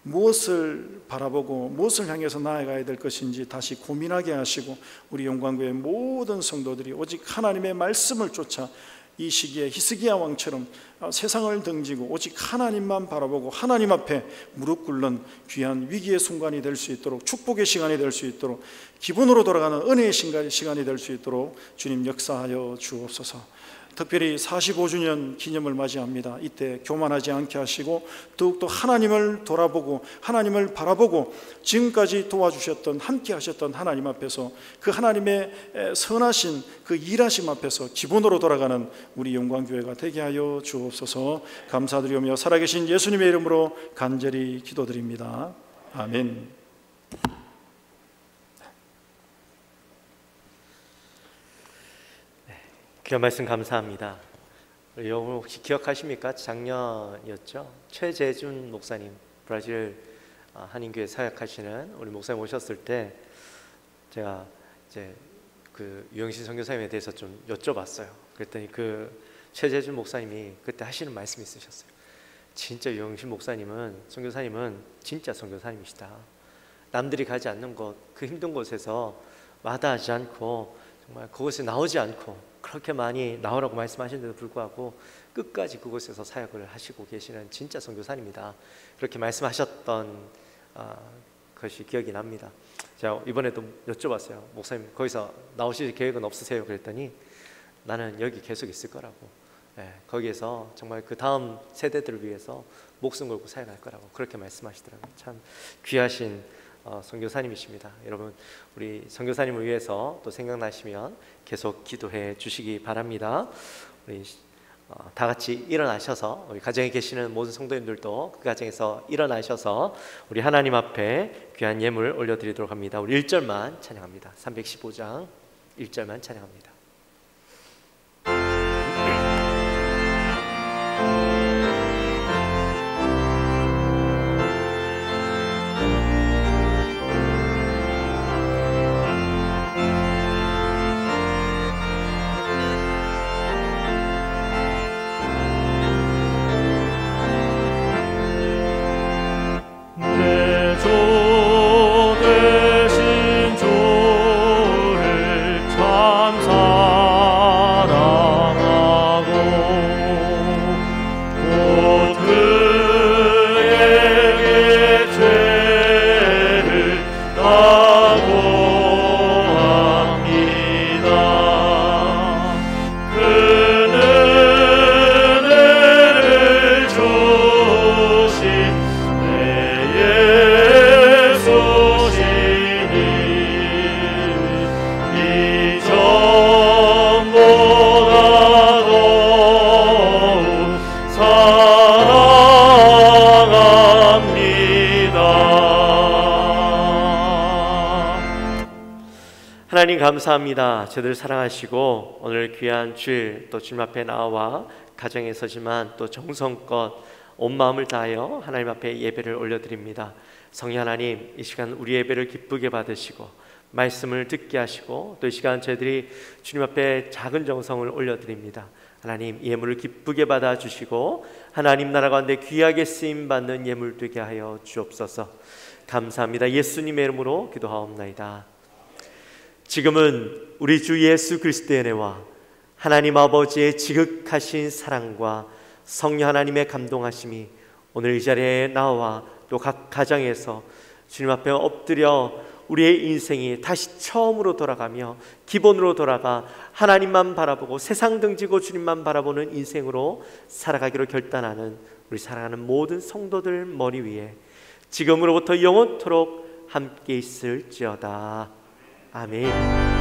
무엇을 바라보고 무엇을 향해서 나아가야 될 것인지 다시 고민하게 하시고, 우리 영광교회 모든 성도들이 오직 하나님의 말씀을 쫓아 이 시기에 히스기야 왕처럼 세상을 등지고 오직 하나님만 바라보고 하나님 앞에 무릎 꿇는 귀한 위기의 순간이 될 수 있도록, 축복의 시간이 될 수 있도록, 기본으로 돌아가는 은혜의 시간이 될 수 있도록 주님 역사하여 주옵소서. 특별히 45주년 기념을 맞이합니다. 이때 교만하지 않게 하시고 더욱더 하나님을 돌아보고 하나님을 바라보고 지금까지 도와주셨던, 함께 하셨던 하나님 앞에서, 그 하나님의 선하신 그 일하심 앞에서 기본으로 돌아가는 우리 영광교회가 되게 하여 주옵소서. 감사드리며 살아계신 예수님의 이름으로 간절히 기도드립니다. 아멘. 귀한 말씀 감사합니다. 여러분 혹시 기억하십니까? 작년이었죠. 최재준 목사님, 브라질 한인교회 사역하시는 우리 목사님 오셨을 때 제가 이제 그 유영신 선교사님에 대해서 좀 여쭤봤어요. 그랬더니 그 최재준 목사님이 그때 하시는 말씀이 있으셨어요. 진짜 유영신 목사님은, 선교사님은 진짜 선교사님이시다. 남들이 가지 않는 곳, 그 힘든 곳에서 마다하지 않고 정말 그곳에 나오지 않고 그렇게 많이 나오라고 말씀하시는데도 불구하고 끝까지 그곳에서 사역을 하시고 계시는 진짜 선교사님이다. 그렇게 말씀하셨던 것이 기억이 납니다. 제가 이번에도 여쭤봤어요. 목사님, 거기서 나오실 계획은 없으세요? 그랬더니 나는 여기 계속 있을 거라고, 거기에서 정말 그 다음 세대들을 위해서 목숨 걸고 사역할 거라고 그렇게 말씀하시더라고요. 참 귀하신 선교사님이십니다. 여러분, 우리 선교사님을 위해서 또 생각나시면 계속 기도해 주시기 바랍니다. 우리 다 같이 일어나셔서, 우리 가정에 계시는 모든 성도님들도 그 가정에서 일어나셔서 우리 하나님 앞에 귀한 예물 올려드리도록 합니다. 우리 1절만 찬양합니다. 315장 1절만 찬양합니다. 하나님 감사합니다. 저들 사랑하시고 오늘 귀한 주일 또 주님 앞에 나와 가정에 서지만 또 정성껏 온 마음을 다하여 하나님 앞에 예배를 올려드립니다. 성령 하나님, 이 시간 우리 예배를 기쁘게 받으시고 말씀을 듣게 하시고 또 이 시간 저희들이 주님 앞에 작은 정성을 올려드립니다. 하나님, 예물을 기쁘게 받아주시고 하나님 나라 가운데 귀하게 쓰임받는 예물 되게 하여 주옵소서. 감사합니다. 예수님의 이름으로 기도하옵나이다. 지금은 우리 주 예수 그리스도의 은혜와 하나님 아버지의 지극하신 사랑과 성령 하나님의 감동하심이 오늘 이 자리에 나와 또 각 가정에서 주님 앞에 엎드려 우리의 인생이 다시 처음으로 돌아가며 기본으로 돌아가 하나님만 바라보고 세상 등지고 주님만 바라보는 인생으로 살아가기로 결단하는 우리 사랑하는 모든 성도들 머리 위에 지금으로부터 영원토록 함께 있을지어다. 아멘.